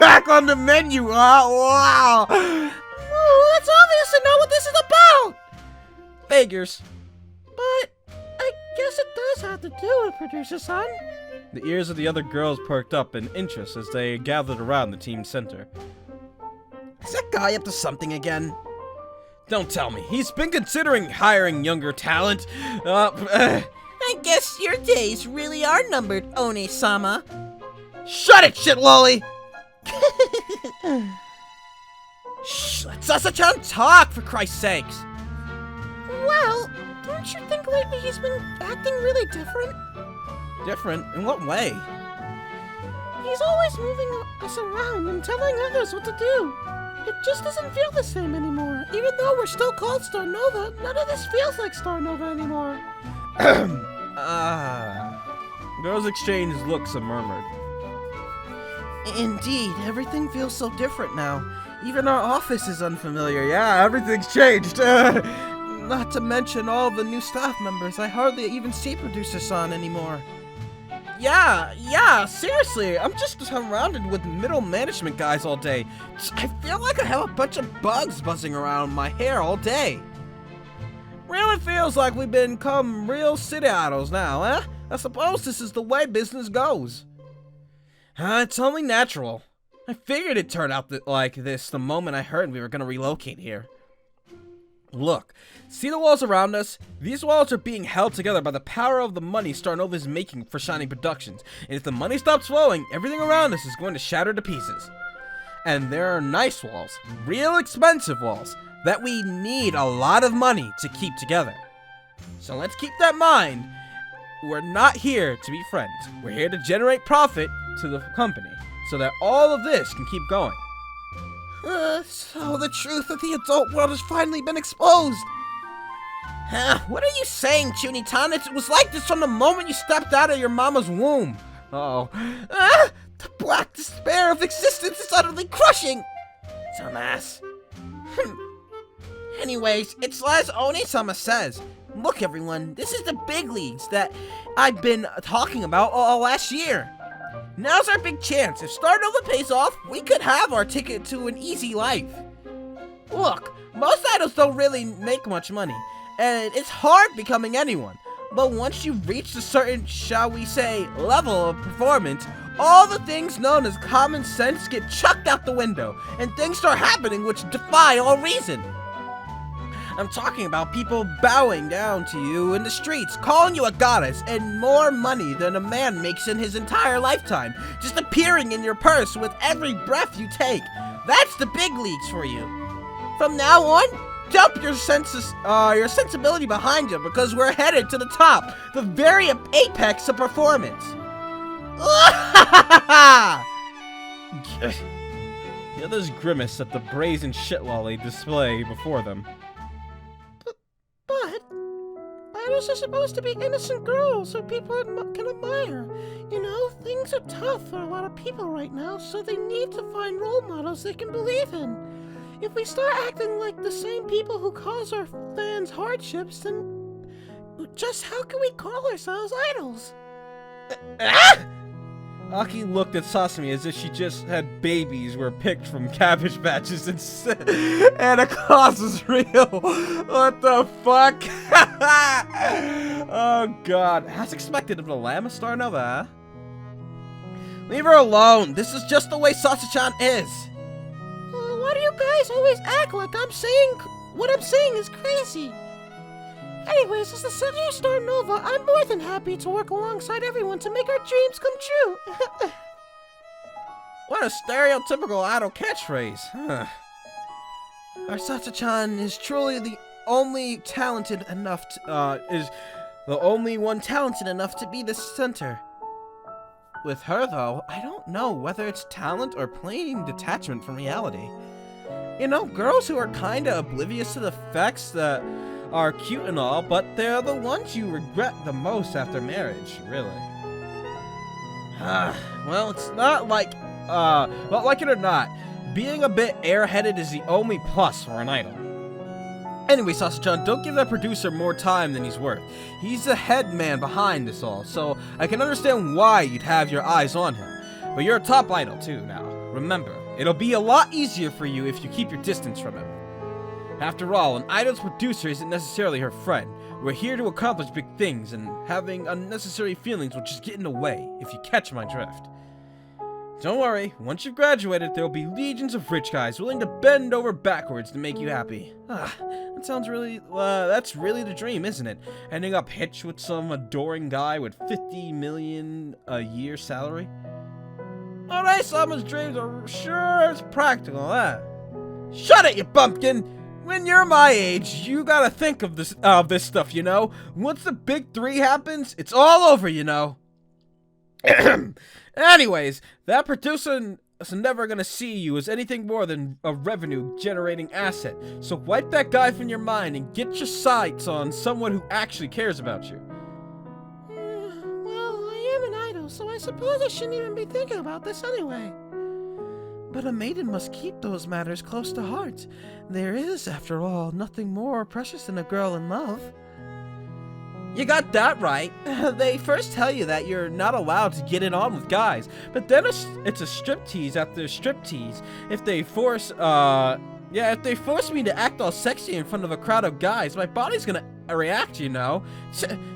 Back on the menu! Wow! Oh, that's obviously not what this is about! Figures. But I guess it does have to do with Producer-san. The ears of the other girls perked up in interest as they gathered around the team center. Is that guy up to something again? Don't tell me. He's been considering hiring younger talent. I guess your days really are numbered, One-sama. Shut it, shit lolly! Shh, let Sasa-chan talk, for Christ's sakes! Well, don't you think lately he's been acting really different? Different? In what way? He's always moving us around and telling others what to do. It just doesn't feel the same anymore. Even though we're still called Starnova, none of this feels like Starnova anymore. Girls exchange looks and murmured. Indeed, everything feels so different now. Even our office is unfamiliar. Yeah, everything's changed. Not to mention all the new staff members. I hardly even see Producer-san anymore. Yeah, seriously. I'm just surrounded with middle management guys all day. I feel like I have a bunch of bugs buzzing around my hair all day. Really feels like we've become real city idols now, eh? I suppose this is the way business goes. It's only natural. I figured it'd turn out like this the moment I heard we were gonna relocate here. Look, see the walls around us? These walls are being held together by the power of the money Starnova is making for Shining Productions. And if the money stops flowing, everything around us is going to shatter to pieces. And there are nice walls, real expensive walls, that we need a lot of money to keep together. So let's keep that in mind. We're not here to be friends. We're here to generate profit to the company, so that all of this can keep going. So the truth of the adult world has finally been exposed. What are you saying, Chunitan? It was like this from the moment you stepped out of your mama's womb. Uh-oh. The black despair of existence is utterly crushing. Dumbass. Anyways, it's as Oni-sama says. Look, everyone, this is the big leagues that I've been talking about all last year. Now's our big chance. If Starnova pays off, we could have our ticket to an easy life. Look, most idols don't really make much money, and it's hard becoming anyone. But once you reach a certain, shall we say, level of performance, all the things known as common sense get chucked out the window, and things start happening which defy all reason. I'm talking about people bowing down to you in the streets, calling you a goddess, and more money than a man makes in his entire lifetime, just appearing in your purse with every breath you take. That's the big leagues for you. From now on, dump your sensibility behind you, because we're headed to the top, the very apex of performance. The others grimace at the brazen shitlolly display before them. But idols are supposed to be innocent girls who people can admire. You know, things are tough for a lot of people right now, so they need to find role models they can believe in. If we start acting like the same people who cause our fans hardships, then just how can we call ourselves idols? Aki looked at Sasami as if she just had babies were picked from cabbage patches and Santa Claus was real. What the fuck? Oh god. As expected of the Lamb of Starnova, huh? Leave her alone. This is just the way Sasha-chan is. Why do you guys always act like what I'm saying is crazy? Anyways, as the center of Starnova, I'm more than happy to work alongside everyone to make our dreams come true. What a stereotypical idol catchphrase. Huh. Our Sasha-chan is truly the only talented enough is the only one talented enough to be the center. With her, though, I don't know whether it's talent or plain detachment from reality. You know, girls who are kinda oblivious to the facts that are cute and all, but they're the ones you regret the most after marriage, really. Well, it's not like, well, like it or not, being a bit airheaded is the only plus for an idol. Anyway, Sasha-chan, don't give that producer more time than he's worth. He's the head man behind this all, so I can understand why you'd have your eyes on him. But you're a top idol too now. Remember, it'll be a lot easier for you if you keep your distance from him. After all, an idol's producer isn't necessarily her friend. We're here to accomplish big things, and having unnecessary feelings will just get in the way, if you catch my drift. Don't worry, once you've graduated, there will be legions of rich guys willing to bend over backwards to make you happy. That sounds really, that's really the dream, isn't it? Ending up hitched with some adoring guy with 50 million a year salary? Alright, someone's dreams are sure as practical, huh? Shut it, you bumpkin! When you're my age, you gotta think of this stuff, you know? Once the big three happens, it's all over, you know? Anyways, that producer is never gonna see you as anything more than a revenue-generating asset. So wipe that guy from your mind and get your sights on someone who actually cares about you. Well, I am an idol, so I suppose I shouldn't even be thinking about this anyway. But a maiden must keep those matters close to heart. There is, after all, nothing more precious than a girl in love. You got that right. They first tell you that you're not allowed to get it on with guys, but then it's a striptease after striptease. If they force me to act all sexy in front of a crowd of guys, my body's gonna react, you know.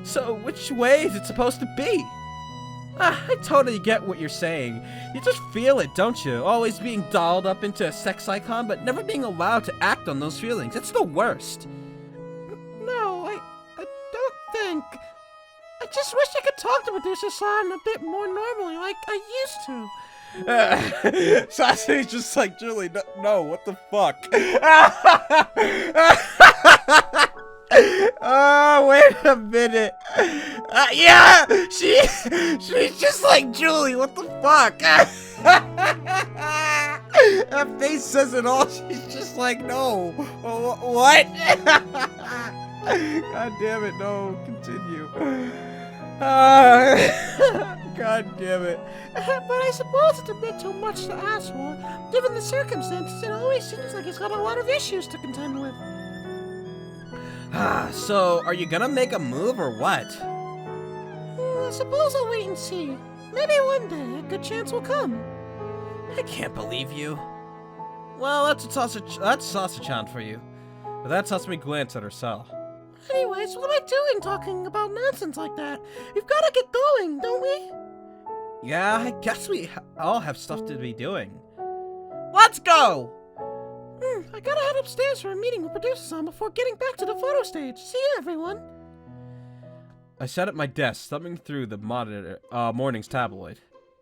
So which way is it supposed to be? I totally get what you're saying. You just feel it, don't you? Always being dolled up into a sex icon, but never being allowed to act on those feelings. It's the worst. No, I don't think. I just wish I could talk to Producer-san a bit more normally, like I used to. Sasuke's just like, Julie, no, what the fuck? Oh, wait a minute. Yeah, she's just like Julie. What the fuck? Her face says it all. She's just like, no. What? God damn it, no. Continue. God damn it. But I suppose it's a bit too much to ask for. Given the circumstances, it always seems like he's got a lot of issues to contend with. So, are you gonna make a move or what? I suppose I'll wait and see. Maybe one day a good chance will come. I can't believe you. Well, that's Sasa-chan for you. But that's Sasami glanced at her cell. Anyways, what am I doing talking about nonsense like that? We've gotta get going, don't we? Yeah, I guess we all have stuff to be doing. Let's go! I gotta head upstairs for a meeting with Producer-san before getting back to the photo stage. See you, everyone. I sat at my desk, thumbing through the morning's tabloid.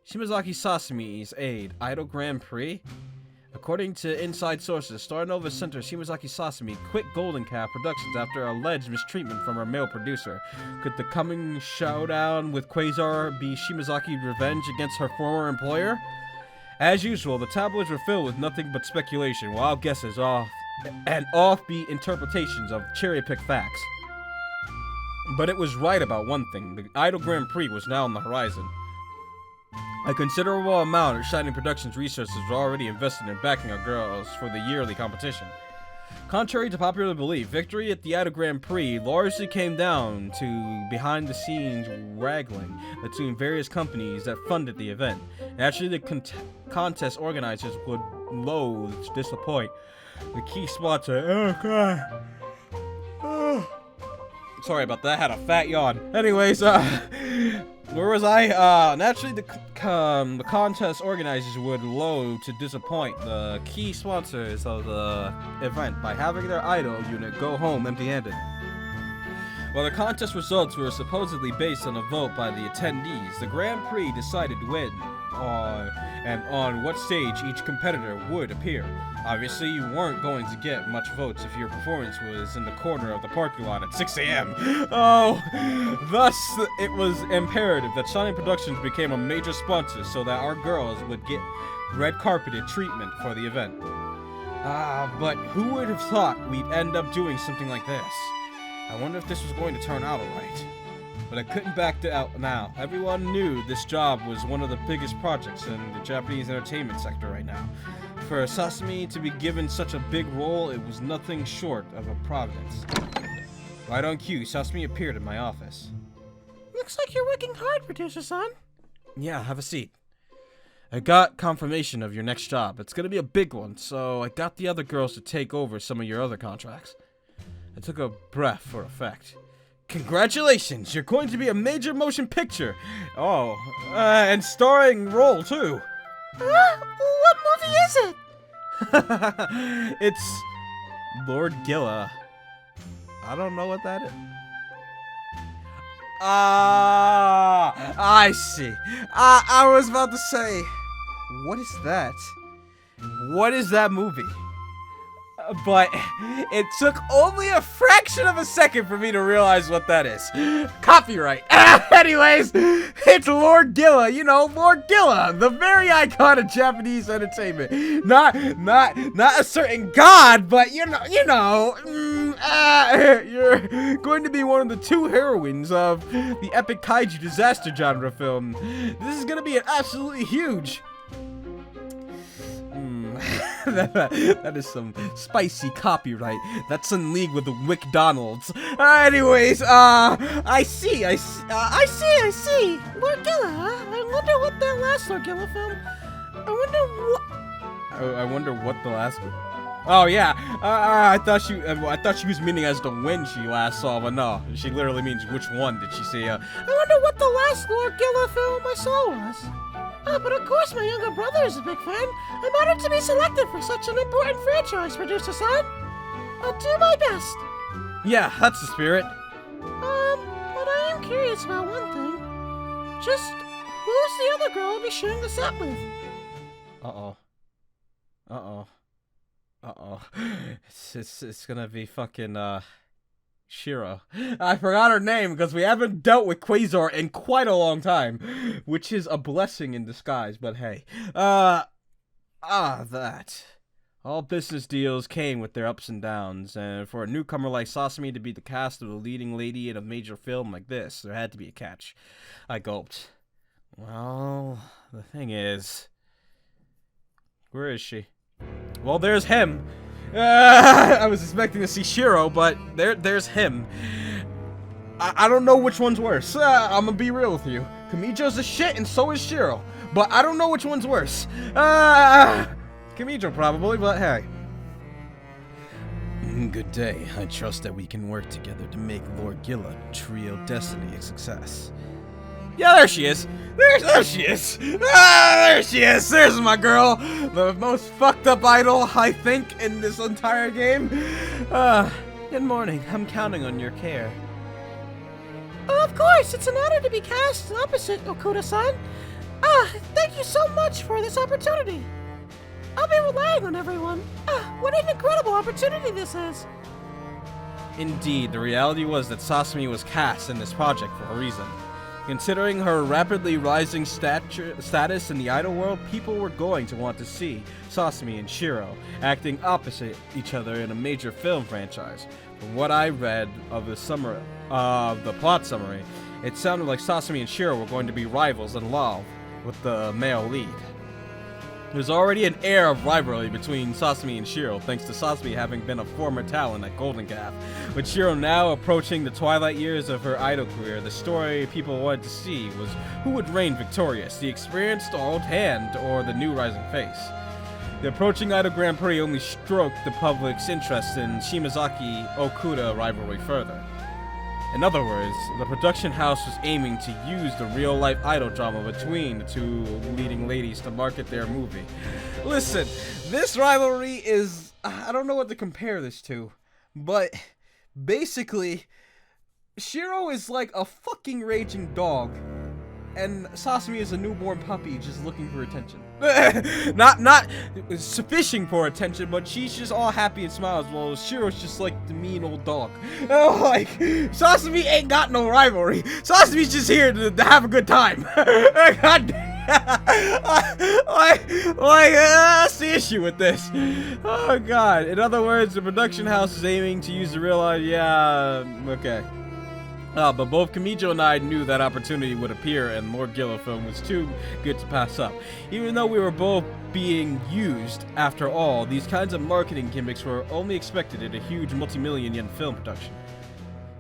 Shimazaki Sasami's aide, Idol Grand Prix? According to inside sources, Starnova Center Shimazaki Sasami quit Golden Calf Productions after alleged mistreatment from her male producer. Could the coming showdown with Quasar be Shimazaki's revenge against her former employer? As usual, the tabloids were filled with nothing but speculation, wild guesses and offbeat interpretations of cherry-picked facts. But it was right about one thing. The Idol Grand Prix was now on the horizon. A considerable amount of Shining Productions resources were already invested in backing our girls for the yearly competition. Contrary to popular belief, victory at the Idol Grand Prix largely came down to behind-the-scenes wrangling between various companies that funded the event. Naturally, the contest organizers would loathe to disappoint the key sponsor. Oh god. Sorry about that. I had a fat yawn. Anyways, where was I? Naturally, the contest organizers would loathe to disappoint the key sponsors of the event by having their idol unit go home empty-handed. While the contest results were supposedly based on a vote by the attendees, the Grand Prix decided when and on what stage each competitor would appear. Obviously, you weren't going to get much votes if your performance was in the corner of the parking lot at 6 a.m. Oh, thus it was imperative that Shining Productions became a major sponsor so that our girls would get red-carpeted treatment for the event. But who would have thought we'd end up doing something like this? I wonder if this was going to turn out alright. But I couldn't back out now. Everyone knew this job was one of the biggest projects in the Japanese entertainment sector right now. For Sasami to be given such a big role, it was nothing short of a providence. Right on cue, Sasami appeared in my office. Looks like you're working hard, Producer-san. Yeah, have a seat. I got confirmation of your next job. It's gonna be a big one, so I got the other girls to take over some of your other contracts. I took a breath for effect. Congratulations! You're going to be a major motion picture! Oh, and starring role, too! What movie is it? It's Lord Gilla. I don't know what that is. I see. I was about to say, what is that? What is that movie? but it took only a fraction of a second for me to realize what that is. Copyright. Anyways, it's Lord Gilla. You know, Lord Gilla, the very icon of Japanese entertainment. Not a certain god, but you're going to be one of the two heroines of the epic kaiju disaster genre film. This is going to be an absolutely huge. That is some spicy copyright. That's in league with the McDonald's. Anyways, I see. I see. Lord Gilla, huh? I wonder what that last Lord Gilla film. I wonder what the last one. Oh yeah. I thought she was meaning as to when she last saw, but no, she literally means which one did she see? I wonder what the last Lord Gilla film I saw was. But of course, my younger brother is a big fan. I'm honored to be selected for such an important franchise, Producer-san. I'll do my best. Yeah, that's the spirit. But I am curious about one thing. Just who's the other girl I'll be sharing the set with? It's gonna be fucking, Shiro. I forgot her name because we haven't dealt with Quasar in quite a long time, which is a blessing in disguise, but hey. That. All business deals came with their ups and downs, and for a newcomer like Sasami to be the cast of the leading lady in a major film like this, there had to be a catch. I gulped. Well, the thing is... Where is she? Well, there's him. I was expecting to see Shiro, but there's him. I don't know which one's worse. I'm gonna be real with you. Kamijo's a shit, and so is Shiro. But I don't know which one's worse. Kamijo probably, but hey. Good day. I trust that we can work together to make Lord Gilla Trio Destiny a success. Yeah, there she is. There she is. There she is. There's my girl. The most fucked up idol, I think, in this entire game. Good morning. I'm counting on your care. Of course, it's an honor to be cast opposite Okuda-san. Thank you so much for this opportunity. I'll be relying on everyone. What an incredible opportunity this is. Indeed, the reality was that Sasami was cast in this project for a reason. Considering her rapidly rising status in the idol world, people were going to want to see Sasami and Shiro acting opposite each other in a major film franchise. From what I read of the plot summary, it sounded like Sasami and Shiro were going to be rivals in love with the male lead. There's already an air of rivalry between Sasami and Shiro, thanks to Sasami having been a former talent at Golden Calf. With Shiro now approaching the twilight years of her idol career, the story people wanted to see was who would reign victorious, the experienced old hand or the new rising face. The approaching Idol Grand Prix only stroked the public's interest in Shimazaki-Okuda rivalry further. In other words, the production house was aiming to use the real-life idol drama between the two leading ladies to market their movie. Listen, this rivalry is... I don't know what to compare this to, but basically, Shiro is like a fucking raging dog, and Sasami is a newborn puppy just looking for attention. not fishing for attention, but she's just all happy and smiles, while Shiro's just like the mean old dog. Like, Sasami ain't got no rivalry. Sasami's just here to have a good time. God damn. That's the issue with this. Oh god. In other words, the production house is aiming to use the real life. Yeah, okay. But both Kamijo and I knew that opportunity would appear, and Lord Gilla film was too good to pass up. Even though we were both being used, after all, these kinds of marketing gimmicks were only expected in a huge multi-million-yen film production.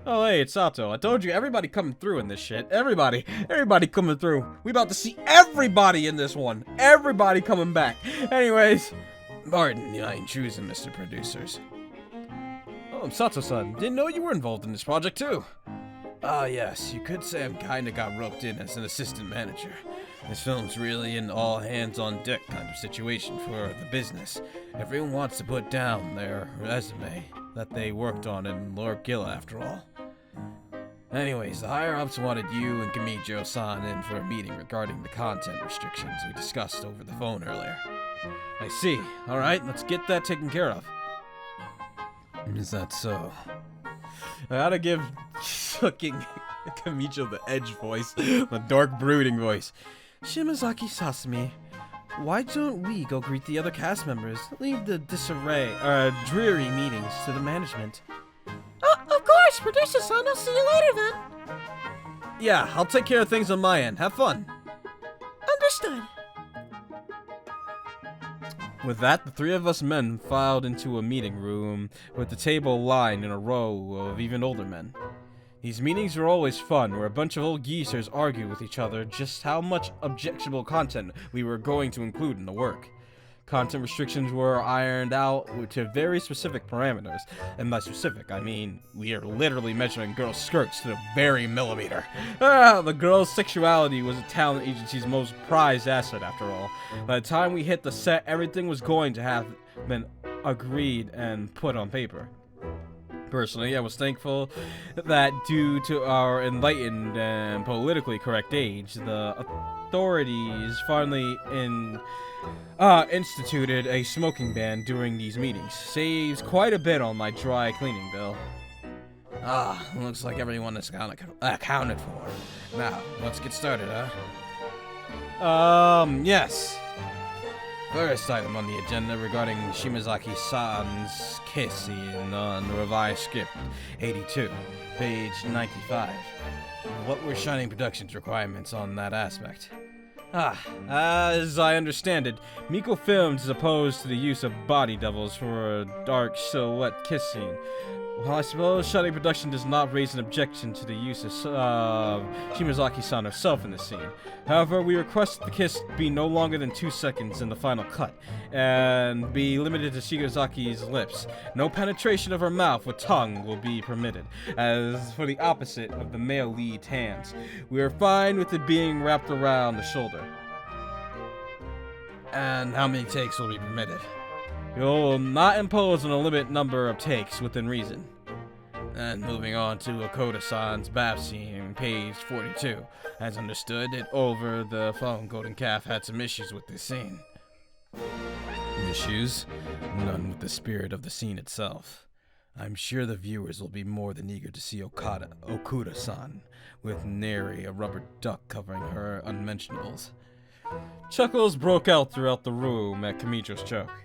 Oh hey, it's Sato. I told you, everybody coming through in this shit. Everybody coming through. We about to see everybody in this one. Everybody coming back. Anyways, pardon the intrusion, Mr. Producers. Oh, I'm Sato-san. Didn't know you were involved in this project too. Yes, you could say I kinda got roped in as an assistant manager. This film's really an all-hands-on-deck kind of situation for the business. Everyone wants to put down their resume that they worked on in Lord Gilla, after all. Anyways, the higher-ups wanted you and Kamijo-san in for a meeting regarding the content restrictions we discussed over the phone earlier. I see. Alright, let's get that taken care of. Is that so? I gotta give fucking Kamicho the edge voice, the dark brooding voice. Shimazaki Sasami, why don't we go greet the other cast members? Leave the dreary meetings to the management. Of course, producer-san, I'll see you later then. Yeah, I'll take care of things on my end. Have fun. Understood. With that, the three of us men filed into a meeting room with the table lined in a row of even older men. These meetings were always fun, where a bunch of old geezers argue with each other just how much objectionable content we were going to include in the work. Content restrictions were ironed out to very specific parameters, and by specific, I mean we are literally measuring girls' skirts to the very millimeter. The girls' sexuality was a talent agency's most prized asset, after all. By the time we hit the set, everything was going to have been agreed and put on paper. Personally, I was thankful that due to our enlightened and politically correct age, the authorities finally instituted a smoking ban during these meetings. Saves quite a bit on my dry cleaning bill. Looks like everyone is accounted for. Now, let's get started, yes. First item on the agenda regarding Shimazaki-san's kiss scene on the revised script 82, page 95. What were Shining Productions' requirements on that aspect? As I understand it, Miko Films is opposed to the use of body doubles for a dark silhouette kiss scene. Well, I suppose Shining Production does not raise an objection to the use of Shimazaki-san herself in the scene. However, we request the kiss be no longer than 2 seconds in the final cut, and be limited to Shimazaki's lips. No penetration of her mouth with tongue will be permitted. As for the opposite of the male lead's hands, we are fine with it being wrapped around the shoulder. And how many takes will be permitted? You'll not impose on a limited number of takes within reason. And moving on to Okoda-san's bath scene, page 42. As understood, it over the phone, Golden Calf had some issues with this scene. Issues? None with the spirit of the scene itself. I'm sure the viewers will be more than eager to see Okuda-san, with nary a rubber duck covering her unmentionables. Chuckles broke out throughout the room at Kamicho's joke.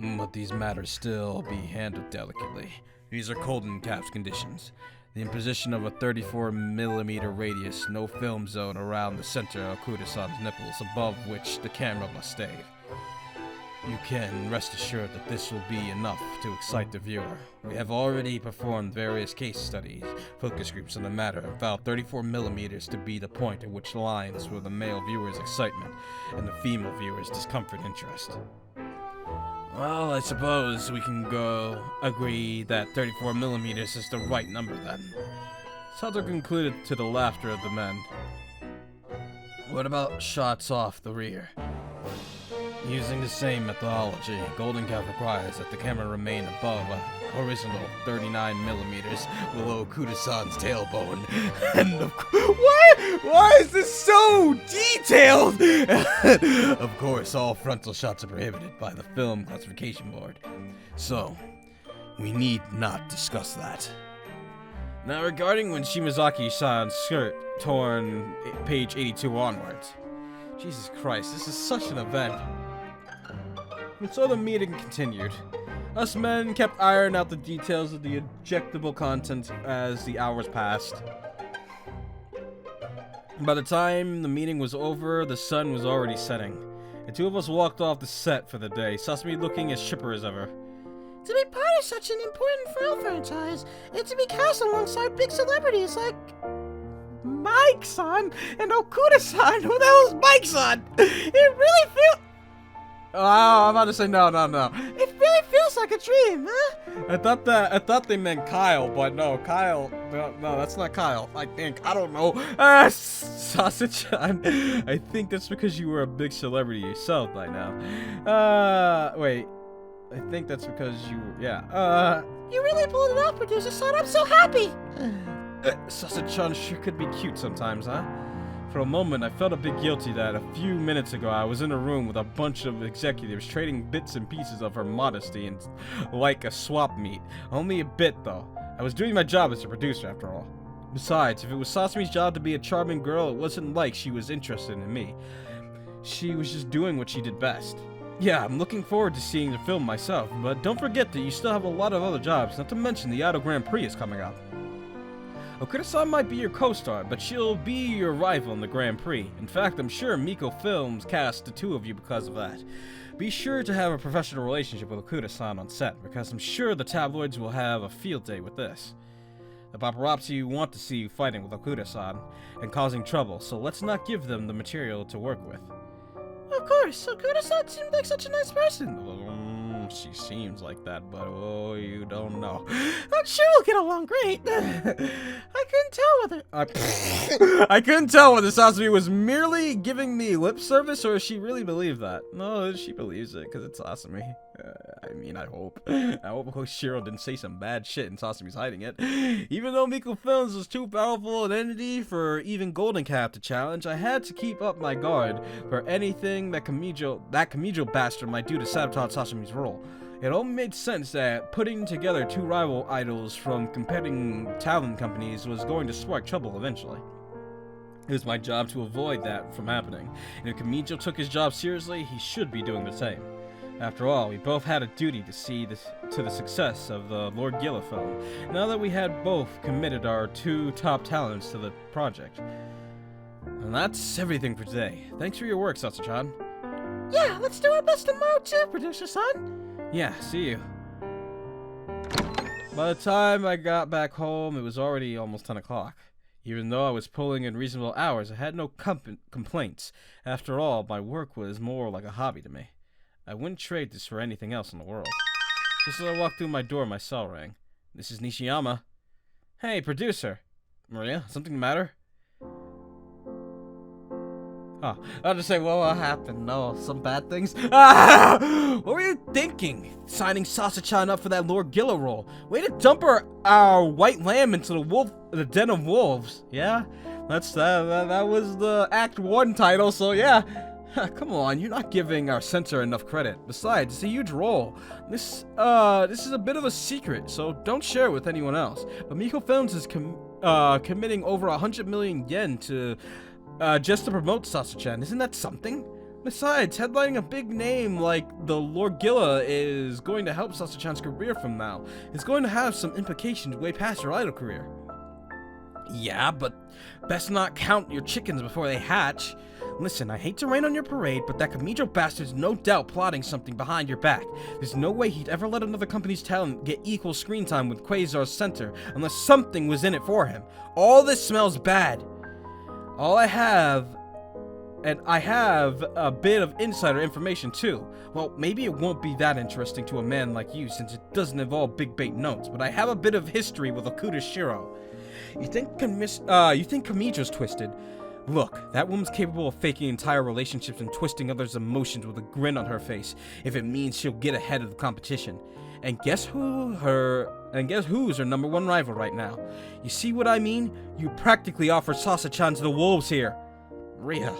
But these matters still be handled delicately. These are Golden Calf's conditions. The imposition of a 34mm radius, no film zone around the center of Okuda-san's nipples, above which the camera must stay. You can rest assured that this will be enough to excite the viewer. We have already performed various case studies, focus groups on the matter, and found 34mm to be the point at which lines for the male viewer's excitement and the female viewer's discomfort interest. Well, I suppose we can agree that 34mm is the right number then. Sato concluded to the laughter of the men. What about shots off the rear? Using the same methodology, Golden Calf requires that the camera remain above a horizontal 39mm below Okuda-san's tailbone. And why is this so detailed? Of course, all frontal shots are prohibited by the Film Classification Board. So, we need not discuss that. Now, regarding when Shimazaki-san's skirt torn page 82 onwards. Jesus Christ, this is such an event. And so the meeting continued. Us men kept ironing out the details of the objectable content as the hours passed. By the time the meeting was over, the sun was already setting. The two of us walked off the set for the day, Sasami looking as chipper as ever. To be part of such an important film franchise, and to be cast alongside big celebrities like Mike-san and Okuda-san. Who the hell is Mike-san? It really feels... Oh, I'm about to say no. It really feels like a dream, huh? I thought they meant Kyle, but no, Kyle. No, that's not Kyle. I think. I don't know. Sausage. I think that's because you were a big celebrity yourself by now. Wait. I think that's because you. Yeah. You really pulled it off, producer son. I'm so happy. Sausage-chan sure could be cute sometimes, huh? For a moment, I felt a bit guilty that a few minutes ago I was in a room with a bunch of executives trading bits and pieces of her modesty and like a swap meet. Only a bit, though. I was doing my job as a producer, after all. Besides, if it was Sasami's job to be a charming girl, it wasn't like she was interested in me. She was just doing what she did best. Yeah, I'm looking forward to seeing the film myself, but don't forget that you still have a lot of other jobs, not to mention the Idol Grand Prix is coming up. Okuda-san might be your co-star, but she'll be your rival in the Grand Prix. In fact, I'm sure Miko Films cast the two of you because of that. Be sure to have a professional relationship with Okuda-san on set, because I'm sure the tabloids will have a field day with this. The paparazzi want to see you fighting with Okuda-san and causing trouble, so let's not give them the material to work with. Of course, Okuda-san seemed like such a nice person. She seems like that, but oh, you don't know. I'm sure we'll get along great. I couldn't tell whether... I couldn't tell whether Sasami was merely giving me lip service or if she really believed that. No, she believes it because it's Sasami. I mean, I hope. I hope Shiro didn't say some bad shit and Sasami's hiding it. Even though Miko Films was too powerful an entity for even Golden Cap to challenge, I had to keep up my guard for anything that Kamijo bastard might do to sabotage Sasami's role. It only made sense that putting together two rival idols from competing talent companies was going to spark trouble eventually. It was my job to avoid that from happening, and if Kamijo took his job seriously, he should be doing the same. After all, we both had a duty to see to the success of the Lord Gilla film, now that we had both committed our two top talents to the project. And that's everything for today. Thanks for your work, Sasa-chan. Yeah, let's do our best tomorrow too, producer-san. Yeah, see you. By the time I got back home, it was already almost 10 o'clock. Even though I was pulling in reasonable hours, I had no complaints. After all, my work was more like a hobby to me. I wouldn't trade this for anything else in the world. Just as I walked through my door, my cell rang. This is Nishiyama. Hey, producer. Maria, something the matter? Oh, I'll just say, well, what happened? No, some bad things? Ah! What were you thinking? Signing Sasa-chan up for that Lord Gilla role. Way to dump our white lamb into the den of wolves. Yeah? That was the Act 1 title, so yeah. Come on, you're not giving our censor enough credit. Besides, it's a huge role. This is a bit of a secret, so don't share it with anyone else. But Miko Films is committing over 100 million yen to just to promote Sasa-chan. Isn't that something? Besides, headlining a big name like the Lord Gilla is going to help Sasa-chan's career from now. It's going to have some implications way past her idol career. Yeah, but best not count your chickens before they hatch. Listen, I hate to rain on your parade, but that Kamijo bastard's no doubt plotting something behind your back. There's no way he'd ever let another company's talent get equal screen time with Quasar's center unless something was in it for him. All this smells bad. I have a bit of insider information too. Well, maybe it won't be that interesting to a man like you since it doesn't involve big bait notes, but I have a bit of history with Okuda Shiro. You think Kamijo's twisted? Look, that woman's capable of faking entire relationships and twisting others' emotions with a grin on her face if it means she'll get ahead of the competition. And guess who's her number one rival right now? You see what I mean? You practically offer Sasa-chan to the wolves here. Rhea.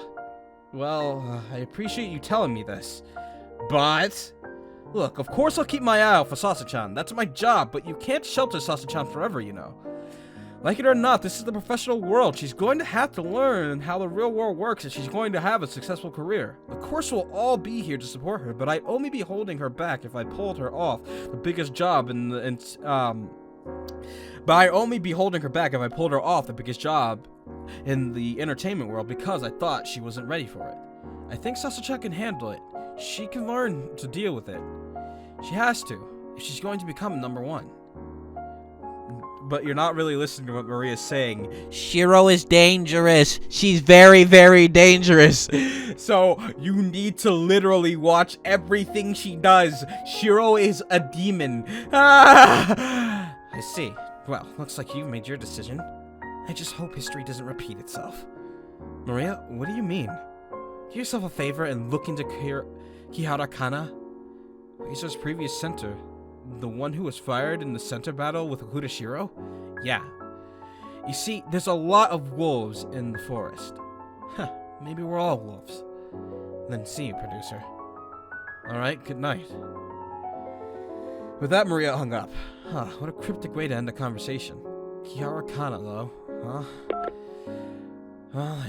Well, I appreciate you telling me this. But look, of course I'll keep my eye out for Sasa-chan. That's my job, but you can't shelter Sasa-chan forever, you know. Like it or not, this is the professional world. She's going to have to learn how the real world works if she's going to have a successful career. Of course, we'll all be here to support her, but I'd only be holding her back if I pulled her off the biggest job in the entertainment world because I thought she wasn't ready for it. I think Sasa-chan can handle it. She can learn to deal with it. She has to, if she's going to become number one. But you're not really listening to what Maria's saying. Shiro is dangerous. She's very, very dangerous. So you need to literally watch everything she does. Shiro is a demon. Ah! I see. Well, looks like you've made your decision. I just hope history doesn't repeat itself. Maria, what do you mean? Do yourself a favor and look into Kihara Kana, Quasar's previous center. The one who was fired in the center battle with Okuda Shiro? Yeah. You see, there's a lot of wolves in the forest. Huh, maybe we're all wolves. Then see you, producer. Alright, good night. With that, Maria hung up. Huh, what a cryptic way to end the conversation. Kiara Kana, though, huh? Well,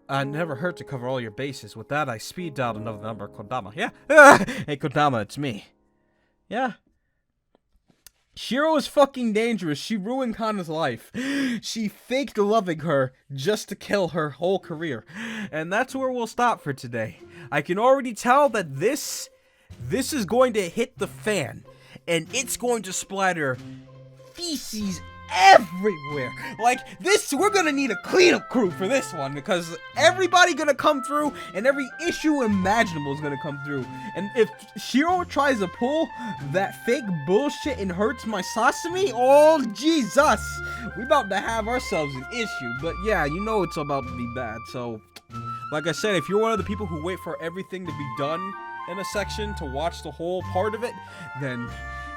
I never heard to cover all your bases. With that, I speed dialed another number, Kodama. Yeah? Hey, Kodama, it's me. Yeah? Shiro is fucking dangerous. She ruined Kana's life. She faked loving her just to kill her whole career. And that's where we'll stop for today. I can already tell that this is going to hit the fan. And it's going to splatter feces everywhere. Like, this, we're gonna need a cleanup crew for this one, because everybody gonna come through, and every issue imaginable is gonna come through. And if Shiro tries to pull that fake bullshit and hurts my Sasami, oh Jesus, we about to have ourselves an issue. But yeah, you know it's about to be bad. So, like I said, if you're one of the people who wait for everything to be done in a section to watch the whole part of it, then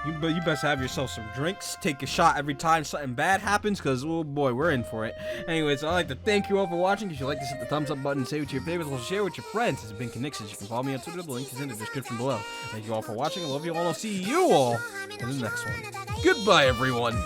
you best have yourself some drinks. Take a shot every time something bad happens, because, oh boy, we're in for it. Anyways, I'd like to thank you all for watching. If you like this, hit the thumbs up button, say what your favorites, also share with your friends. This has been Conixis. You can follow me on Twitter. The link is in the description below. Thank you all for watching. I love you all. I'll see you all in the next one. Goodbye, everyone.